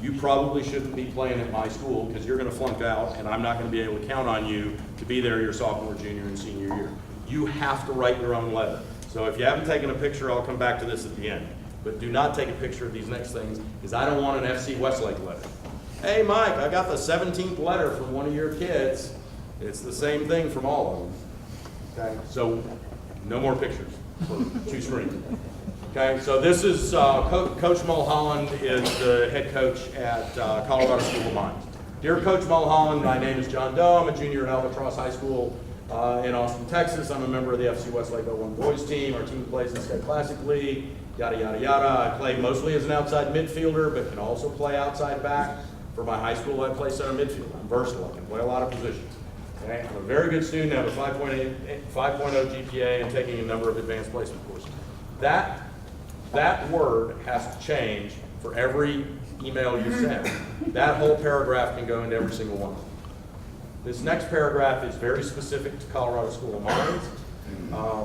you probably shouldn't be playing at my school because you're going to flunk out and I'm not going to be able to count on you to be there your sophomore, junior, and senior year. You have to write your own letter. So if you haven't taken a picture, I'll come back to this at the end. But do not take a picture of these next things because I don't want an FC Westlake letter. Hey, Mike, I got the 17th letter from one of your kids. It's the same thing from all of them. Okay, so no more pictures for 2 screens. Okay, so this is Coach Mulholland is the head coach at Colorado School of Mines. Dear Coach Mulholland, my name is John Doe. I'm a junior at Albatross High School in Austin, Texas. I'm a member of the FC Westlake 01 boys team. Our team plays in the State Classic League, yada, yada, yada. I play mostly as an outside midfielder, but can also play outside back. For my high school, I play center midfield. I'm versatile. I can play a lot of positions. Okay? I'm a very good student. I have a 5.0 GPA and taking a number of advanced placement courses. That word has to change for every email you send. That whole paragraph can go into every single one. This next paragraph is very specific to Colorado School of Mines.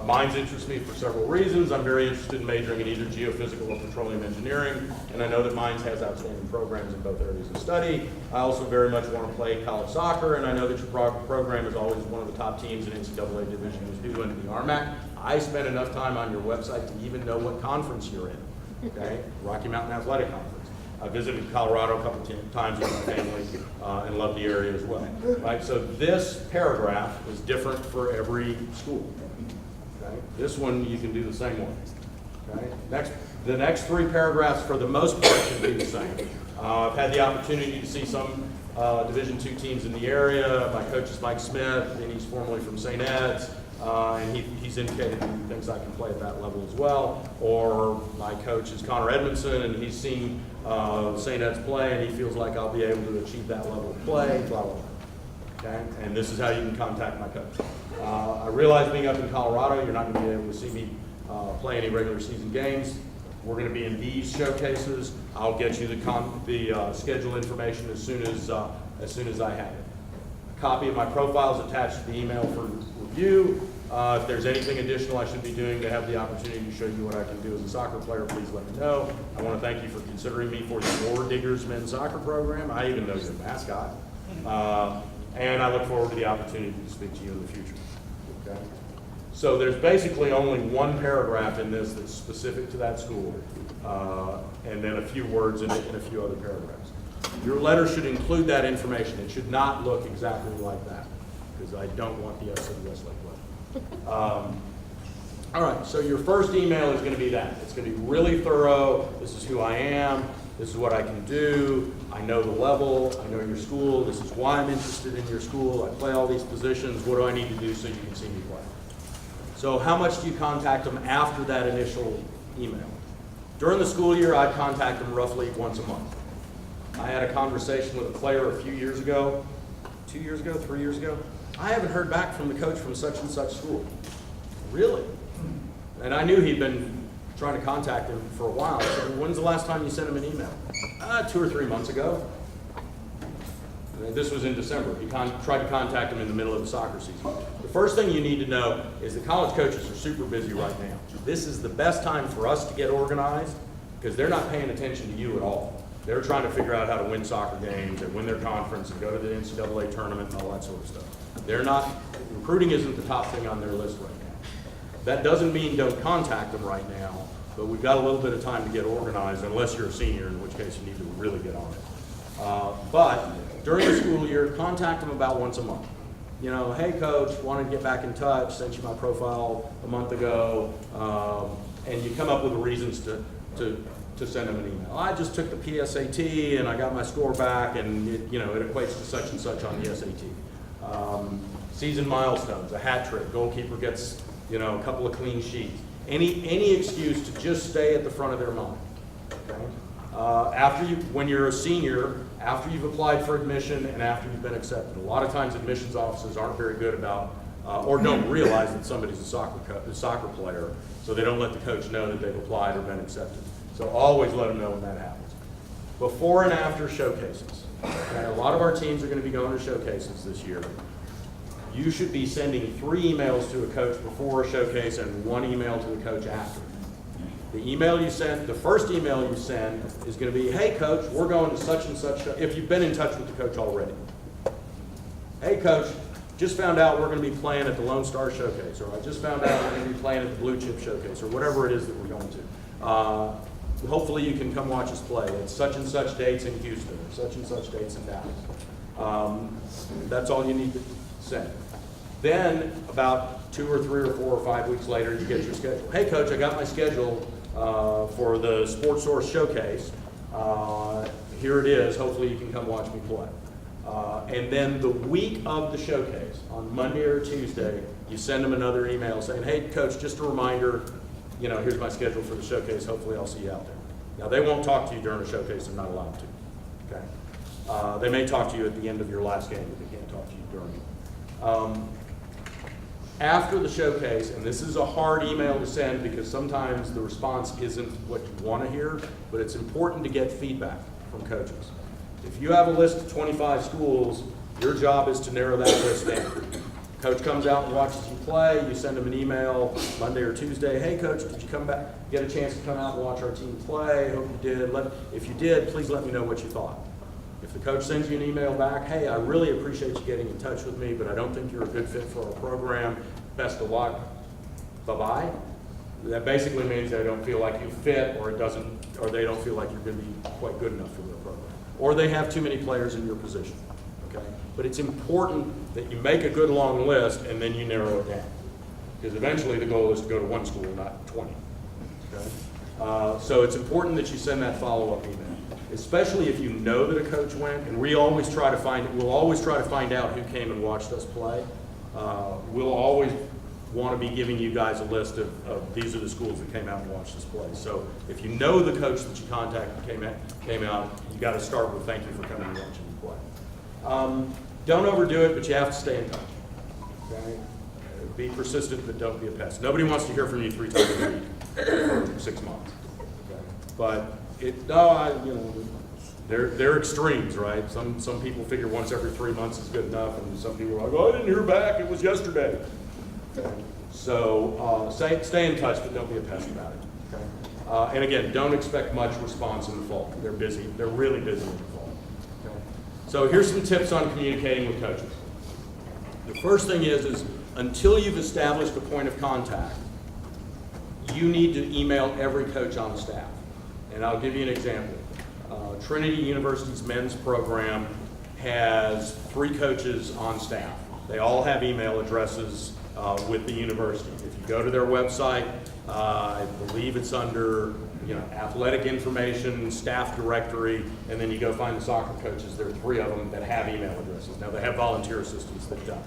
Mines interest me for several reasons. I'm very interested in majoring in either geophysical or petroleum engineering, and I know that Mines has outstanding programs in both areas of study. I also very much want to play college soccer, and I know that your program is always one of the top teams in NCAA Division II and the RMAC. I spent enough time on your website to even know what conference you're in, okay? Rocky Mountain Athletic Conference. I visited Colorado a couple times with my family and love the area as well. Right? So this paragraph is different for every school. Okay? This one you can do the same way. Okay? The next 3 paragraphs for the most part should be the same. I've had the opportunity to see some Division II teams in the area. My coach is Mike Smith, and he's formerly from St. Ed's. And he's indicated he thinks I can play at that level as well. Or my coach is Connor Edmondson, and he's seen St. Ed's play, and he feels like I'll be able to achieve that level of play, blah, blah, blah. Okay? And this is how you can contact my coach. I realize being up in Colorado, you're not going to be able to see me play any regular season games. We're going to be in these showcases. I'll get you the schedule information as soon as I have it. A copy of my profile is attached to the email for review. If there's anything additional I should be doing to have the opportunity to show you what I can do as a soccer player, please let me know. I want to thank you for considering me for the Ore Diggers men's soccer program. I even know your mascot. And I look forward to the opportunity to speak to you in the future. Okay? So there's basically only one paragraph in this that's specific to that school, and then a few words in it and a few other paragraphs. Your letter should include that information. It should not look exactly like that, because I don't want the FC Westlake letter. All right, so your first email is going to be that. It's going to be really thorough. This is who I am. This is what I can do. I know the level. I know your school. This is why I'm interested in your school. I play all these positions. What do I need to do so you can see me play? So how much do you contact them after that initial email? During the school year, I'd contact them roughly once a month. I had a conversation with a player a few years ago, 2 years ago, 3 years ago. I haven't heard back from the coach from such and such school. Really? And I knew he'd been trying to contact him for a while. I said, when's the last time you sent him an email? 2 or 3 months ago. And this was in December. He tried to contact him in the middle of the soccer season. The first thing you need to know is that college coaches are super busy right now. This is the best time for us to get organized because they're not paying attention to you at all. They're trying to figure out how to win soccer games and win their conference and go to the NCAA tournament and all that sort of stuff. Recruiting isn't the top thing on their list right now. That doesn't mean don't contact them right now, but we've got a little bit of time to get organized, unless you're a senior, in which case you need to really get on it. But during the school year, contact them about once a month. You know, hey coach, wanted to get back in touch, sent you my profile a month ago, and you come up with the reasons to send them an email. I just took the PSAT and I got my score back, and it equates to such and such on the SAT. Season milestones, a hat trick, goalkeeper gets a couple of clean sheets. Any excuse to just stay at the front of their mind. Okay? When you're a senior, after you've applied for admission and after you've been accepted. A lot of times admissions offices aren't very good about, or don't realize that somebody's a soccer player, so they don't let the coach know that they've applied or been accepted. So always let them know when that happens. Before and after showcases. Okay, a lot of our teams are going to be going to showcases this year. You should be sending 3 emails to a coach before a showcase and 1 email to the coach after. The email you send, the first email you send is going to be, hey coach, we're going to such and such, if you've been in touch with the coach already. Hey coach, just found out we're going to be playing at the Lone Star Showcase, or I just found out we're going to be playing at the Blue Chip Showcase, or whatever it is that we're going to. Hopefully you can come watch us play at such and such dates in Houston, or such and such dates in Dallas. That's all you need to send. Then, about 2 or 3 or 4 or 5 weeks later, you get your schedule. Hey coach, I got my schedule for the Sports Source Showcase. Here it is. Hopefully you can come watch me play. And then the week of the showcase, on Monday or Tuesday, you send them another email saying, hey coach, just a reminder, here's my schedule for the showcase. Hopefully I'll see you out there. Now they won't talk to you during a showcase. They're not allowed to. Okay. They may talk to you at the end of your last game, but they can't talk to you during it. After the showcase, and this is a hard email to send because sometimes the response isn't what you want to hear, but it's important to get feedback from coaches. If you have a list of 25 schools, your job is to narrow that list down. Coach comes out and watches you play, you send him an email Monday or Tuesday, hey coach, did you come back, get a chance to come out and watch our team play? Hope you did. If you did, please let me know what you thought. If the coach sends you an email back, hey, I really appreciate you getting in touch with me, but I don't think you're a good fit for our program. Best of luck. Bye-bye. That basically means they don't feel like you fit, or they don't feel like you're going to be quite good enough for their program. Or they have too many players in your position. Okay? But it's important that you make a good long list and then you narrow it down. Because eventually the goal is to go to 1 school, not 20. Okay? So it's important that you send that follow-up email. Especially if you know that a coach went, and we'll always try to find out who came and watched us play. We'll always want to be giving you guys a list of these are the schools that came out and watched us play. So if you know the coach that you contacted came out, you got to start with thank you for coming and watching me play. Don't overdo it, but you have to stay in touch. Okay? Be persistent, but don't be a pest. Nobody wants to hear from you 3 times a week for 6 months. Okay? But they're extremes, right? Some people figure once every 3 months is good enough, and some people are like, oh, I didn't hear back, it was yesterday. Okay. So stay in touch, but don't be a pest about it. Okay. And again, don't expect much response in the fall. They're busy. They're really busy in the fall. Okay. So here's some tips on communicating with coaches. The first thing is until you've established a point of contact, you need to email every coach on the staff. And I'll give you an example. Trinity University's men's program has 3 coaches on staff. They all have email addresses with the university. If you go to their website, I believe it's under athletic information, staff directory, and then you go find the soccer coaches. There are 3 of them that have email addresses. Now they have volunteer assistants that don't.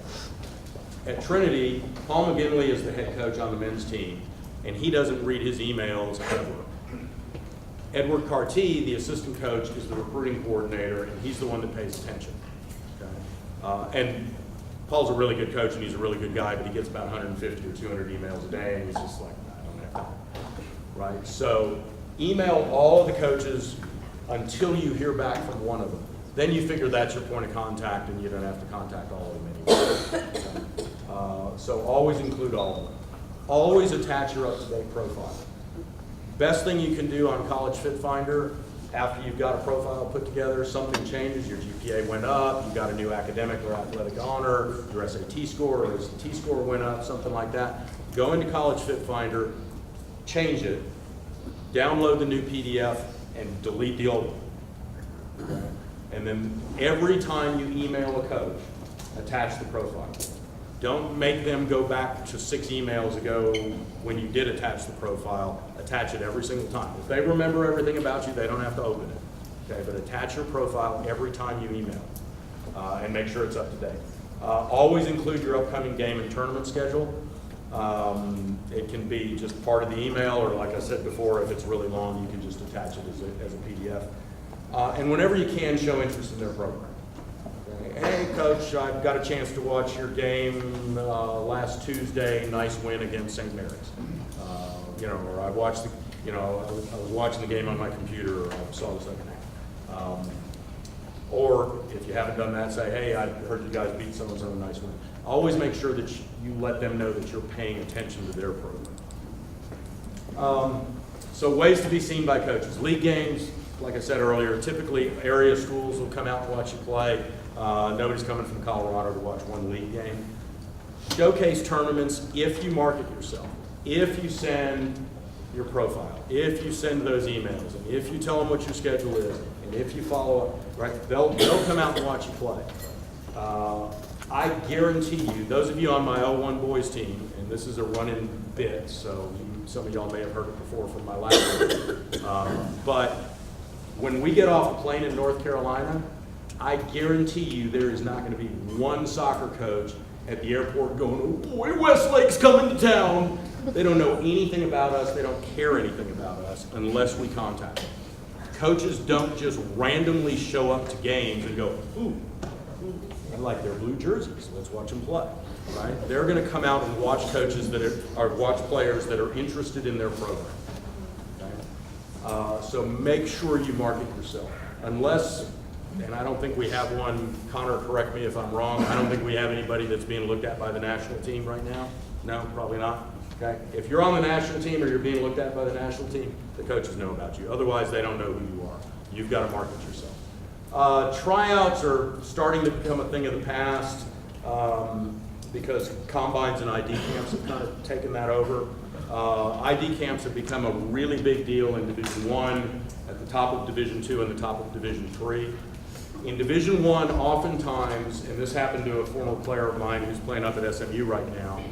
At Trinity, Paul McGinley is the head coach on the men's team, and he doesn't read his emails ever. Edward Carty, the assistant coach, is the recruiting coordinator, and he's the one that pays attention. Okay? And Paul's a really good coach, and he's a really good guy, but he gets about 150 or 200 emails a day, and he's just like, I don't have time. Right? So email all of the coaches until you hear back from one of them. Then you figure that's your point of contact, and you don't have to contact all of them anymore. Okay? So always include all of them. Always attach your up-to-date profile. Best thing you can do on College Fit Finder, after you've got a profile put together, something changes, your GPA went up, you got a new academic or athletic honor, your SAT score or SAT score went up, something like that. Go into College Fit Finder, change it, download the new PDF, and delete the old one. Okay? And then every time you email a coach, attach the profile. Don't make them go back to 6 emails ago when you did attach the profile. Attach it every single time. If they remember everything about you, they don't have to open it. Okay, but attach your profile every time you email and make sure it's up to date. Always include your upcoming game and tournament schedule. It can be just part of the email, or like I said before, if it's really long, you can just attach it as a PDF. And whenever you can, show interest in their program. Okay. Hey, Coach, I've got a chance to watch your game last Tuesday. Nice win against St. Mary's. Or I watched the, I was watching the game on my computer, or I saw the second half. Or if you haven't done that, say, hey, I heard you guys beat so-and-so, nice win. Always make sure that you let them know that you're paying attention to their program. So ways to be seen by coaches. League games, like I said earlier, typically area schools will come out to watch you play. Nobody's coming from Colorado to watch one league game. Showcase tournaments if you market yourself, if you send your profile, if you send those emails, and if you tell them what your schedule is, and if you follow up, right, they'll come out and watch you play. I guarantee you, those of you on my 01 boys team, and this is a run-in bit, so some of y'all may have heard it before from my last one, but when we get off a plane in North Carolina, I guarantee you there is not going to be one soccer coach at the airport going, oh boy, Westlake's coming to town. They don't know anything about us. They don't care anything about us unless we contact them. Coaches don't just randomly show up to games and go, ooh, I like their blue jerseys. Let's watch them play. Right? They're going to come out and watch coaches watch players that are interested in their program. Okay? So make sure you market yourself. Unless, and I don't think we have one, Connor, correct me if I'm wrong, I don't think we have anybody that's being looked at by the national team right now. No, probably not. Okay? If you're on the national team or you're being looked at by the national team, the coaches know about you. Otherwise, they don't know who you are. You've got to market yourself. Tryouts are starting to become a thing of the past because combines and ID camps have kind of taken that over. ID camps have become a really big deal in Division I, at the top of Division II, and the top of Division III. In Division I, oftentimes, and this happened to a former player of mine who's playing up at SMU right now,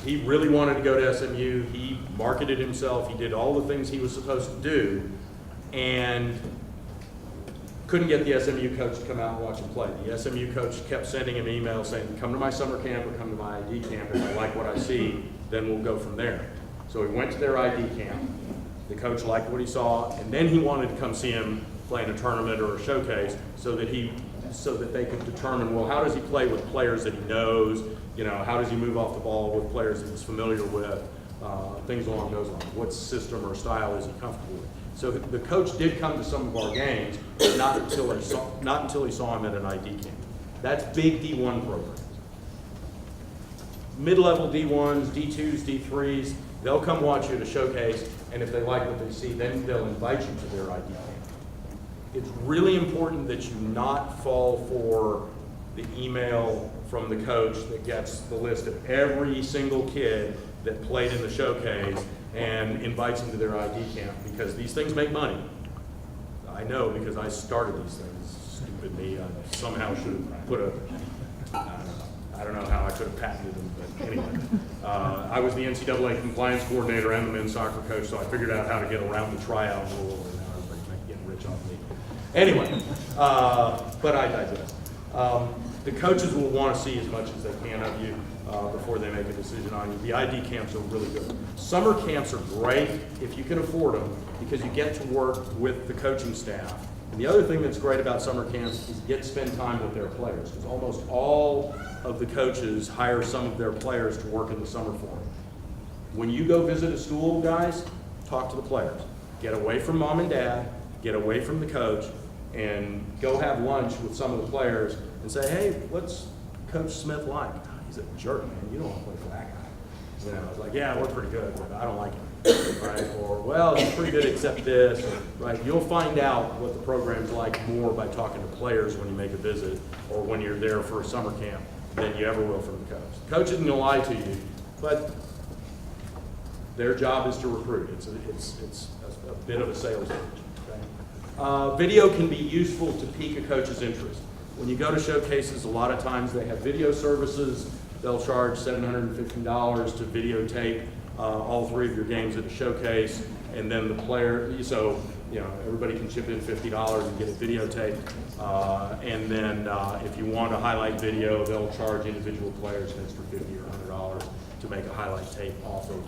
he really wanted to go to SMU. He marketed himself. He did all the things he was supposed to do, and couldn't get the SMU coach to come out and watch him play. The SMU coach kept sending him emails saying, come to my summer camp or come to my ID camp. If I like what I see, then we'll go from there. So he went to their ID camp. The coach liked what he saw, and then he wanted to come see him play in a tournament or a showcase so that they could determine, well, how does he play with players that he knows? How does he move off the ball with players that he's familiar with? Things along those lines. What system or style is he comfortable with? So the coach did come to some of our games, but not until he saw him at an ID camp. That's big D1 programs. Mid-level D1s, D2s, D3s, they'll come watch you at a showcase, and if they like what they see, then they'll invite you to their ID camp. It's really important that you not fall for the email from the coach that gets the list of every single kid that played in the showcase and invites them to their ID camp, because these things make money. I know because I started these things. Stupid me. I somehow should have put I don't know how I could have patented them, but anyway. I was the NCAA compliance coordinator and the men's soccer coach, so I figured out how to get around the tryout rule, and now everybody's getting rich off me. Anyway, but I digress. The coaches will want to see as much as they can of you before they make a decision on you. The ID camps are really good. Summer camps are great if you can afford them, because you get to work with the coaching staff. And the other thing that's great about summer camps is you get to spend time with their players, because almost all of the coaches hire some of their players to work in the summer for them. When you go visit a school, guys, talk to the players. Get away from mom and dad, get away from the coach, and go have lunch with some of the players and say, hey, what's Coach Smith like? He's a jerk, man. You don't want to play for that guy. I was like, yeah, we're pretty good, but I don't like him. Right? Or, well, he's pretty good except this. Right? You'll find out what the program's like more by talking to players when you make a visit, or when you're there for a summer camp, than you ever will from the coach. The coach isn't going to lie to you, but their job is to recruit. It's a bit of a sales pitch. Okay? Video can be useful to pique a coach's interest. When you go to showcases, a lot of times they have video services. They'll charge $750 to videotape all three of your games at a showcase, and then the player, so everybody can chip in $50 and get it videotaped. And then if you want a highlight video, they'll charge individual players an extra $50 or $100 to make a highlight tape off of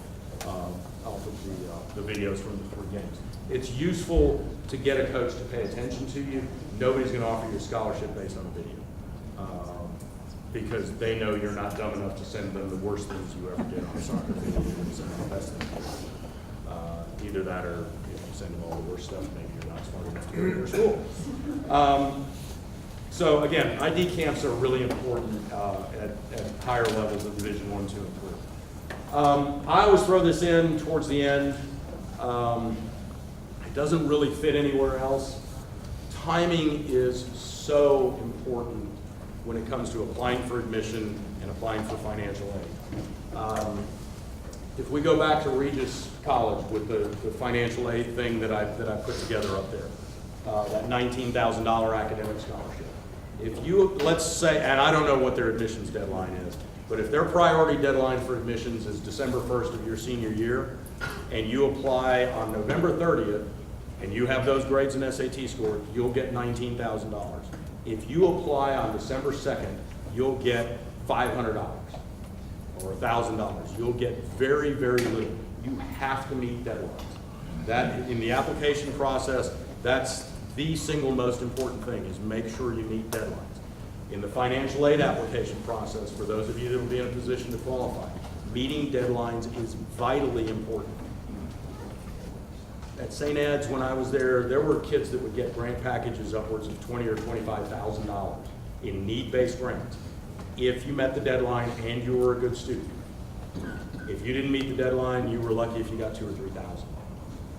the videos from the 3 games. It's useful to get a coach to pay attention to you. Nobody's going to offer you a scholarship based on a video because they know you're not dumb enough to send them the worst things you ever did on a soccer video. You're going to send them the best things you did. Either that or if you send them all the worst stuff, maybe you're not smart enough to go to your school. So again, ID camps are really important at higher levels of Division I, II, and III. I always throw this in towards the end. It doesn't really fit anywhere else. Timing is so important when it comes to applying for admission and applying for financial aid. If we go back to Regis College with the financial aid thing that I put together up there, that $19,000 academic scholarship. If you, let's say, and I don't know what their admissions deadline is, but if their priority deadline for admissions is December 1st of your senior year, and you apply on November 30th, and you have those grades and SAT scores, you'll get $19,000. If you apply on December 2nd, you'll get $500 or $1,000. You'll get very, very little. You have to meet deadlines. That, in the application process, that's the single most important thing, is make sure you meet deadlines. In the financial aid application process, for those of you that will be in a position to qualify, meeting deadlines is vitally important. At St. Ed's, when I was there were kids that would get grant packages upwards of $20,000 or $25,000 in need-based grants if you met the deadline and you were a good student. If you didn't meet the deadline, you were lucky if you got $2,000 or $3,000.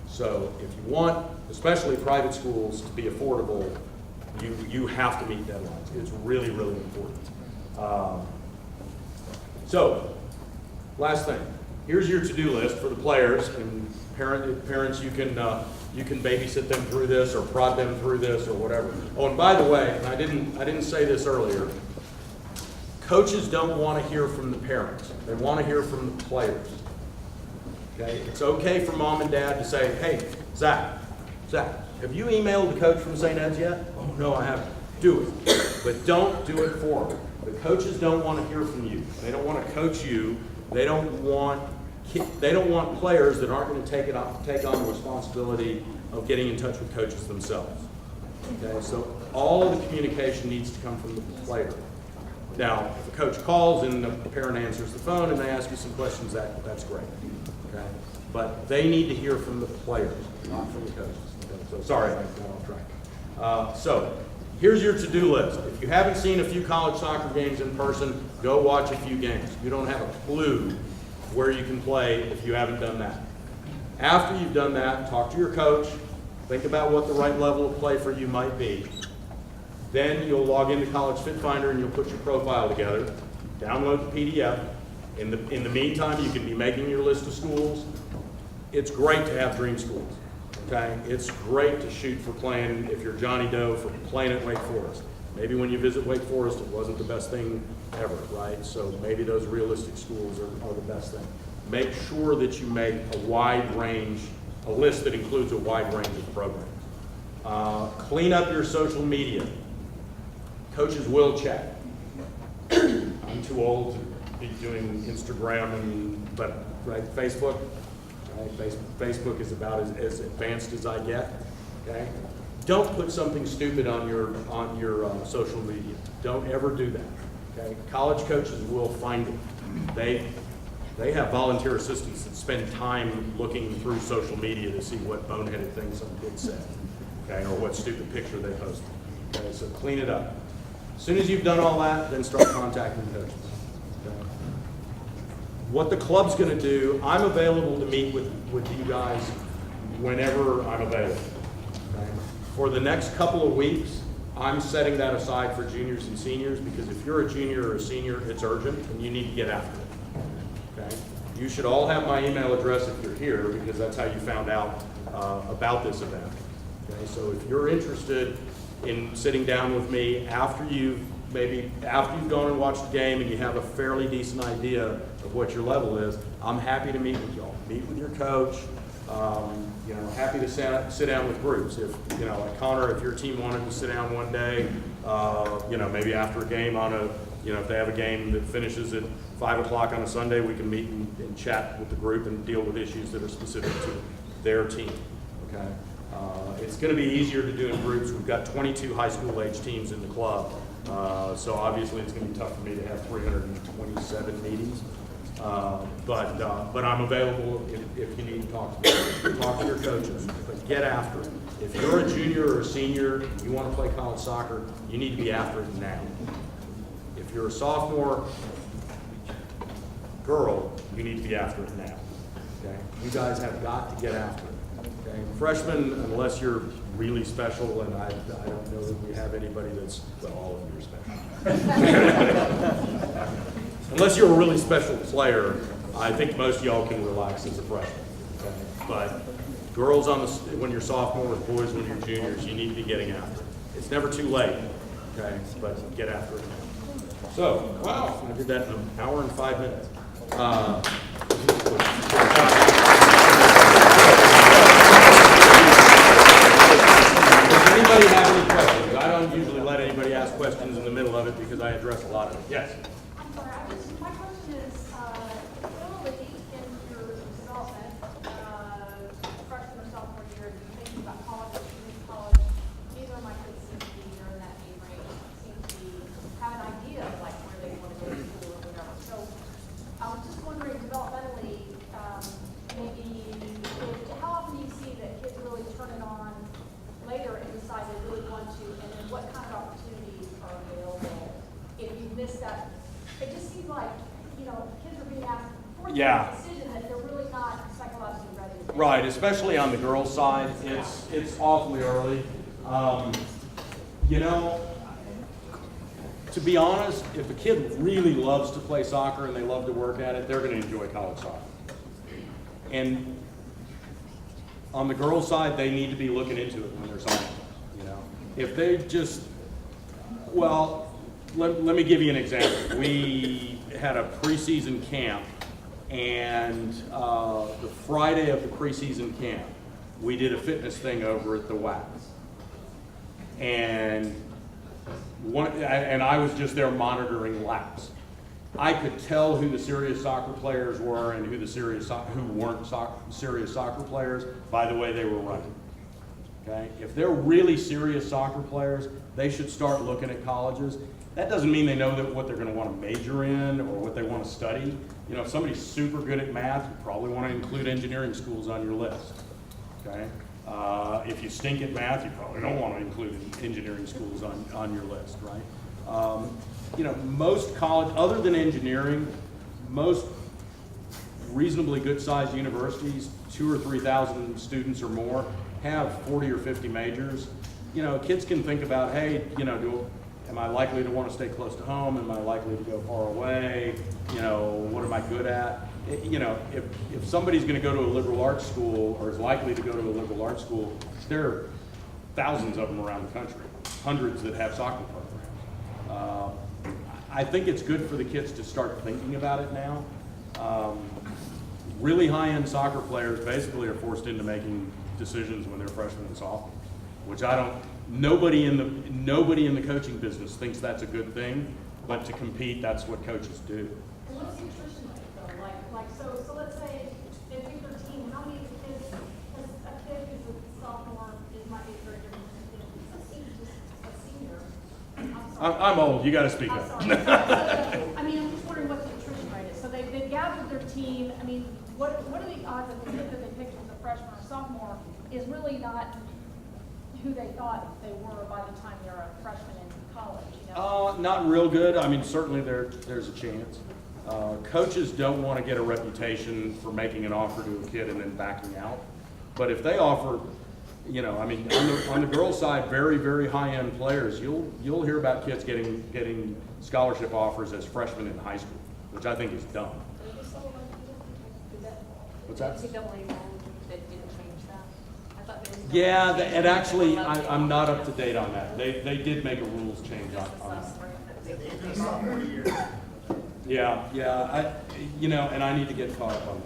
So if you want, especially private schools, to be affordable, you have to meet deadlines. It's really, really important. So, last thing. Here's your to-do list for the players, and parents, you can babysit them through this or prod them through this or whatever. Oh, and by the way, and I didn't say this earlier, coaches don't want to hear from the parents. They want to hear from the players. Okay? It's okay for mom and dad to say, hey, Zach, have you emailed the coach from St. Ed's yet? Oh, no, I haven't. Do it. But don't do it for them. The coaches don't want to hear from you. They don't want to coach you. They don't want players that aren't going to take on the responsibility of getting in touch with coaches themselves. Okay? So all of the communication needs to come from the player. Now, if a coach calls and the parent answers the phone and they ask you some questions, that's great. Okay? But they need to hear from the players, not from the coaches. Okay? So sorry, I got off track. So here's your to-do list. If you haven't seen a few college soccer games in person, go watch a few games. You don't have a clue where you can play if you haven't done that. After you've done that, talk to your coach, think about what the right level of play for you might be. Then you'll log into College Fit Finder and you'll put your profile together, download the PDF. In the meantime, you can be making your list of schools. It's great to have dream schools, okay? It's great to shoot for playing, if you're Johnny Doe, for playing at Wake Forest. Maybe when you visit Wake Forest, it wasn't the best thing ever, right? So maybe those realistic schools are the best thing. Make sure that you make a wide range, a list that includes a wide range of programs. Clean up your social media. Coaches will check. I'm too old to be doing Instagram, but right, Facebook. Right? Facebook is about as advanced as I get. Okay. Don't put something stupid on your social media. Don't ever do that. Okay. College coaches will find it. They have volunteer assistants that spend time looking through social media to see what boneheaded things some kid said, okay, or what stupid picture they posted. Okay, so clean it up. As soon as you've done all that, then start contacting coaches. Okay. What the club's going to do, I'm available to meet with you guys whenever I'm available. Okay. For the next couple of weeks, I'm setting that aside for juniors and seniors, because if you're a junior or a senior, it's urgent and you need to get after it. Okay. You should all have my email address if you're here, because that's how you found out about this event. Okay. So if you're interested in sitting down with me after you've gone and watched the game and you have a fairly decent idea of what your level is, I'm happy to meet with y'all. Meet with your coach. Happy to sit down with groups. If like Connor, if your team wanted to sit down one day, maybe after a game on a You know, if they have a game that finishes at 5 o'clock on a Sunday, we can meet and chat with the group and deal with issues that are specific to their team, okay? It's going to be easier to do in groups. We've got 22 high school age teams in the club, so obviously it's going to be tough for me to have 327 meetings. But I'm available if you need to talk to me. Talk to your coaches, but get after it. If you're a junior or a senior and you want to play college soccer, you need to be after it now. If you're a sophomore girl, you need to be after it now. Okay? You guys have got to get after it. Okay? Freshmen, unless you're really special, and I don't know that we have anybody that's, well, all of you are special. Unless you're a really special player, I think most of y'all can relax as a freshman. Okay? But girls when you're sophomores, boys when you're juniors, you need to be getting after it. It's never too late, okay? But get after it now. So, wow, I did that in an hour and 5 minutes. Does anybody have any questions? I don't usually let anybody ask questions in the middle of it because I address a lot of it. Yes? My question is, early in your development, freshman or sophomore year, you're thinking about college, community college. Neither of my kids seem to be here in that age range. Seem to have an idea of like where they want to go to school or whatever. So I was just wondering, developmentally, how often do you see that kids really turn it on later and decide they really want to, and then what kind of opportunities are available if you miss that? It just seems like, kids are being asked for a decision that they're really not psychologically ready to make. Right, especially on the girls' side, it's awfully early. To be honest, if a kid really loves to play soccer and they love to work at it, they're going to enjoy college soccer. And on the girls' side, they need to be looking into it when they're signing. If they just, let me give you an example. We had a preseason camp, and the Friday of the preseason camp, we did a fitness thing over at the WAC. And I was just there monitoring laps. I could tell who the serious soccer players were and who weren't serious soccer players by the way they were running. Okay? If they're really serious soccer players, they should start looking at colleges. That doesn't mean they know what they're going to want to major in or what they want to study. If somebody's super good at math, you probably want to include engineering schools on your list. Okay? If you stink at math, you probably don't want to include engineering schools on your list, right? Most college, other than engineering, most reasonably good-sized universities, 2,000 or 3,000 students or more, have 40 or 50 majors. Kids can think about, hey, am I likely to want to stay close to home? Am I likely to go far away? What am I good at? If somebody's going to go to a liberal arts school or is likely to go to a liberal arts school, there are thousands of them around the country, hundreds that have soccer programs. I think it's good for the kids to start thinking about it now. Really high-end soccer players basically are forced into making decisions when they're freshmen and sophomores, which nobody in the coaching business thinks that's a good thing, but to compete, that's what coaches do. And what's nutrition like though? So let's say in week 13, how many kids, because a kid who's a sophomore might be very different than a senior. I'm old, you gotta speak I'm up. sorry. I'm just wondering what the nutrition rate is. So they've gathered their team. What are the odds that the kid that they picked as a freshman or sophomore is really not who they thought they were by the time they're a freshman in college? Not real good. Certainly there's a chance. Coaches don't want to get a reputation for making an offer to a kid and then backing out. But if they offer, on the girls' side, very, very high-end players, you'll hear about kids getting scholarship offers as freshmen in high school, which I think is dumb. What's that? Yeah, and actually, I'm not up to date on that. They did make a rules change on that. Yeah. And I need to get caught up on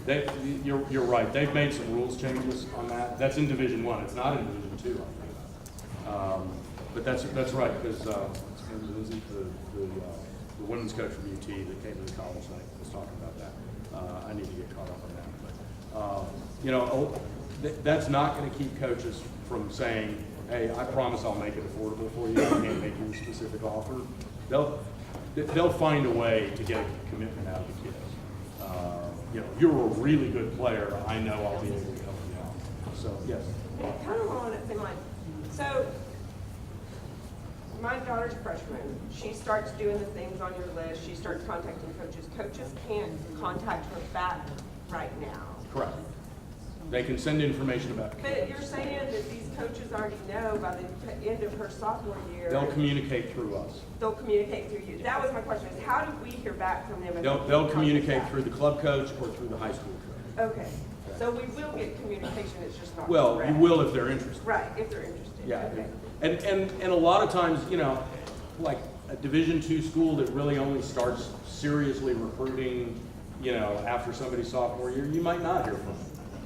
that. You're right. They've made some rules changes on that. That's in Division I. It's not in Division II. But that's right because and Lindsay, the women's coach from UT that came to the college night was talking about that. I need to get caught up on that. But, you know, that's not going to keep coaches from saying, hey, I promise I'll make it affordable for you. I can't make you a specific offer. They'll find a way to get a commitment out of the kids. You know, you're a really good player. I know I'll be able to help you out. So, yes. Yeah, kind of along that same line. So, my daughter's a freshman. She starts doing the things on your list. She starts contacting coaches. Coaches can't contact her back right now. Correct. They can send information about But kids. you're saying that these coaches already know by the end of her sophomore year. They'll communicate through us. They'll communicate through you. That was my question, is how do we hear back from them? They'll communicate through the club coach or through the high school coach. Okay, so we will get communication, it's just not Well, direct. you will if they're interested. Right, if they're interested. Yeah. Okay. And a lot of times, you know, like a Division II school that really only starts seriously recruiting, you know, after somebody's sophomore year, you might not hear from them.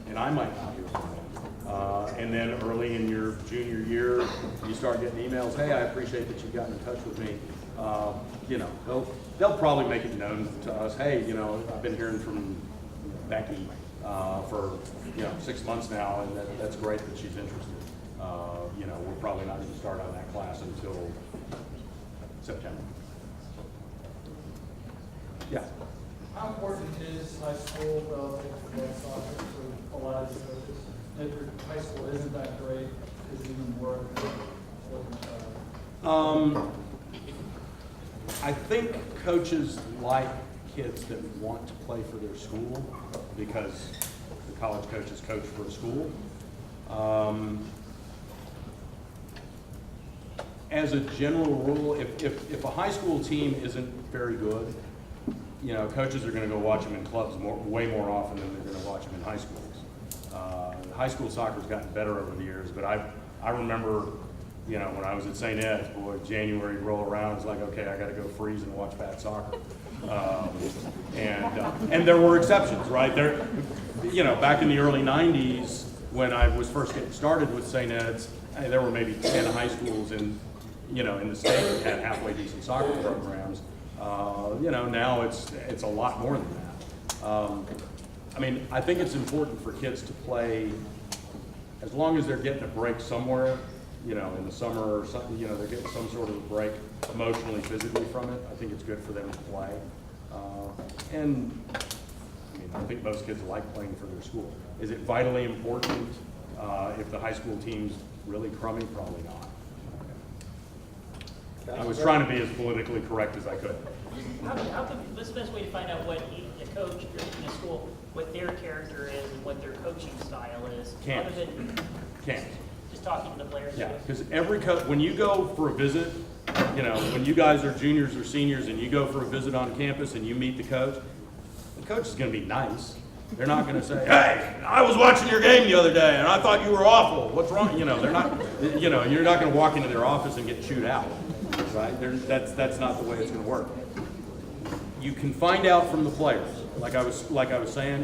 And I might not hear from them. And then early in your junior year, you start getting emails, hey, I appreciate that you've gotten in touch with me. You know, they'll probably make it known to us, hey, you know, I've been hearing from Becky for, you know, 6 months now, and that's great that she's interested. You know, we're probably not going to start on that class until September. Yeah. How important is high school relative to boys soccer for a lot of these coaches? If your high school isn't that great, is it even more important? I think coaches like kids that want to play for their school because the college coaches coach for a school. As a general rule, if a high school team isn't very good, you know, coaches are going to go watch them in clubs way more often than they're going to watch them in high schools. High school soccer's gotten better over the years, but I remember, you know, when I was at St. Ed's, boy, January would roll around, it's like, okay, I got to go freeze and watch bad soccer. And there were exceptions, right? There, you know, back in the early 90s, when I was first getting started with St. Ed's, there were maybe 10 high schools in the state that had halfway decent soccer programs. You know, now it's a lot more than that. I mean, I think it's important for kids to play as long as they're getting a break somewhere, you know, in the summer or something, you know, they're getting some sort of a break emotionally, physically from it. I think it's good for them to play. And I mean, I think most kids like playing for their school. Is it vitally important if the high school team's really crummy? Probably not. I was trying to be as politically correct as I could. What's the best way to find out what a coach in a school, what their character is and what their coaching style is? Can't. Other than just talking to the players? Yeah, because every coach, when you go for a visit, you know, when you guys are juniors or seniors and you go for a visit on campus and you meet the coach is going to be nice. They're not going to say, hey, I was watching your game the other day and I thought you were awful. What's wrong? You know, they're not, you know, you're not going to walk into their office and get chewed out, right? That's not the way it's going to work. You can find out from the players. Like I was saying,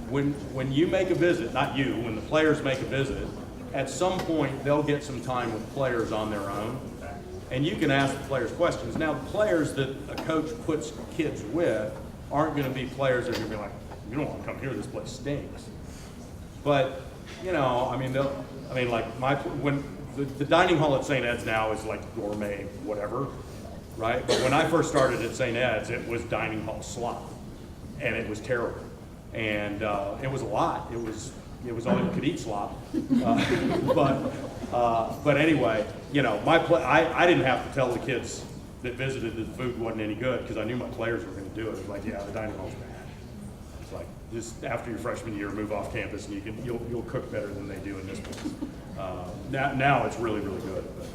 when you make a visit, not you, when the players make a visit, at some point they'll get some time with players on their own, and you can ask the players questions. Now, the players that a coach puts kids with aren't going to be players that are going to be like, you don't want to come here, this place stinks. But, you know, when the dining hall at St. Ed's now is like gourmet, whatever, right? But when I first started at St. Ed's, it was dining hall slop, and it was terrible. And it was a lot. It was all you could eat slop. But anyway, you know, I didn't have to tell the kids that visited that the food wasn't any good because I knew my players were going to do it. It was like, yeah, the dining hall's bad. It's like, just after your freshman year, move off campus and you'll cook better than they do in this place. Now it's really, really good. But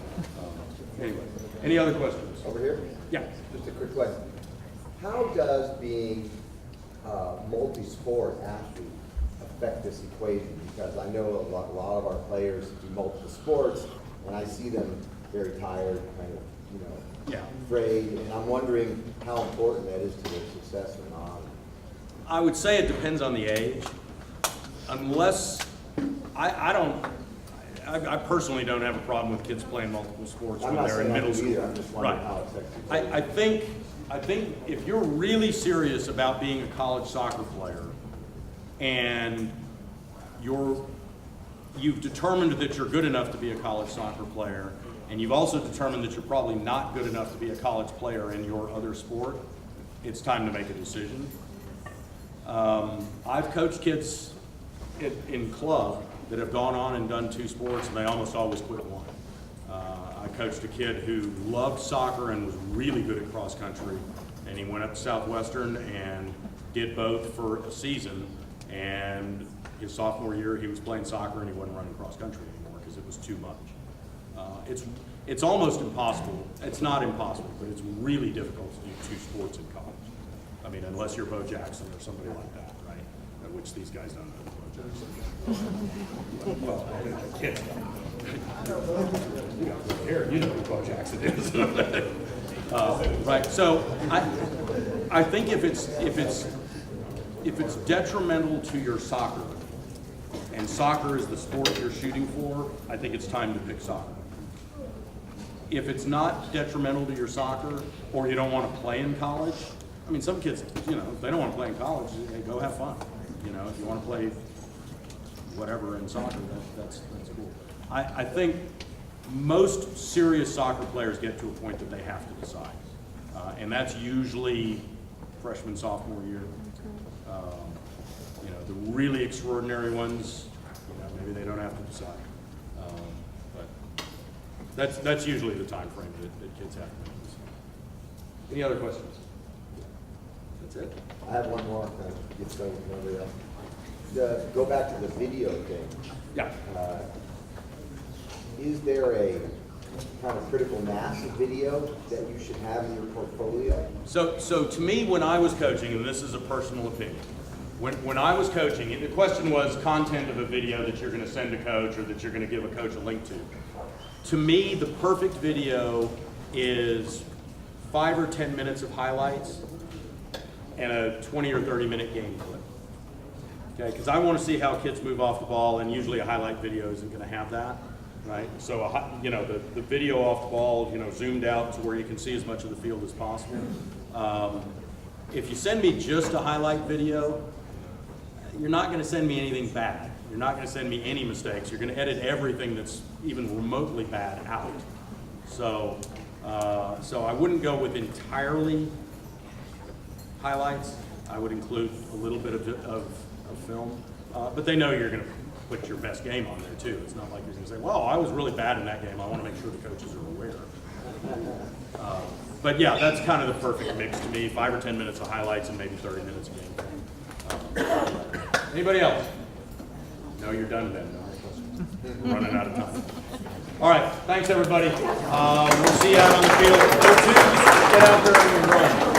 anyway, any other questions? Over here? Yeah. Just a quick question. How does being multi-sport athlete affect this equation? Because I know a lot of our players do multiple sports, and I see them very tired, kind of, you know, afraid, and I'm wondering how important that is to their success or not. I would say it depends on the age. Unless, I personally don't have a problem with kids playing multiple sports I'm when not they're in saying I middle do school. either, I'm just wondering Right. how it affects you. I think if you're really serious about being a college soccer player and you've determined that you're good enough to be a college soccer player, and you've also determined that you're probably not good enough to be a college player in your other sport, it's time to make a decision. I've coached kids in club that have gone on and done 2 sports, and they almost always quit one. I coached a kid who loved soccer and was really good at cross country, and he went up to Southwestern and did both for a season, and his sophomore year he was playing soccer and he wasn't running cross country anymore because it was too much. It's almost impossible. It's not impossible, but it's really difficult to do 2 sports in college. I mean, unless you're Bo Jackson or somebody like that, right? Which these guys don't know Bo Jackson. Well, I can't. You got good hair, you know who Bo Jackson is. Right, so I think if it's detrimental to your soccer, and soccer is the sport you're shooting for, I think it's time to pick soccer. If it's not detrimental to your soccer, or you don't want to play in college, I mean, some kids, you know, if they don't want to play in college, they go have fun. You know, if you want to play whatever in soccer, that's cool. I think most serious soccer players get to a point that they have to decide. And that's usually freshman, sophomore year. You know, the really extraordinary ones, you know, maybe they don't have to decide. But that's usually the time frame that kids have to make a decision. Any other questions? That's it? I have one more, kind of get started with nobody else. Go back to the video thing. Yeah. Is there a kind of critical mass of video that you should have in your portfolio? So to me, when I was coaching, and this is a personal opinion, when I was coaching, the question was content of a video that you're going to send a coach or that you're going to give a coach a link to. To me, the perfect video is 5 or 10 minutes of highlights and a 20 or 30 minute game clip. Okay, because I want to see how kids move off the ball, and usually a highlight video isn't going to have that, right? So, you know, the video off the ball, you know, zoomed out to where you can see as much of the field as possible. If you send me just a highlight video, you're not going to send me anything bad. You're not going to send me any mistakes. You're going to edit everything that's even remotely bad out. So, so I wouldn't go with entirely highlights. I would include a little bit of film, but they know you're going to put your best game on there too. It's not like you're going to say, well, I was really bad in that game. I want to make sure the coaches are aware. But yeah, that's kind of the perfect mix to me. 5 or 10 minutes of highlights and maybe 30 minutes of game. Anybody else? No, you're done then. No. We're running out of time. All right, thanks everybody. We'll see you out on the field. Get out there and run.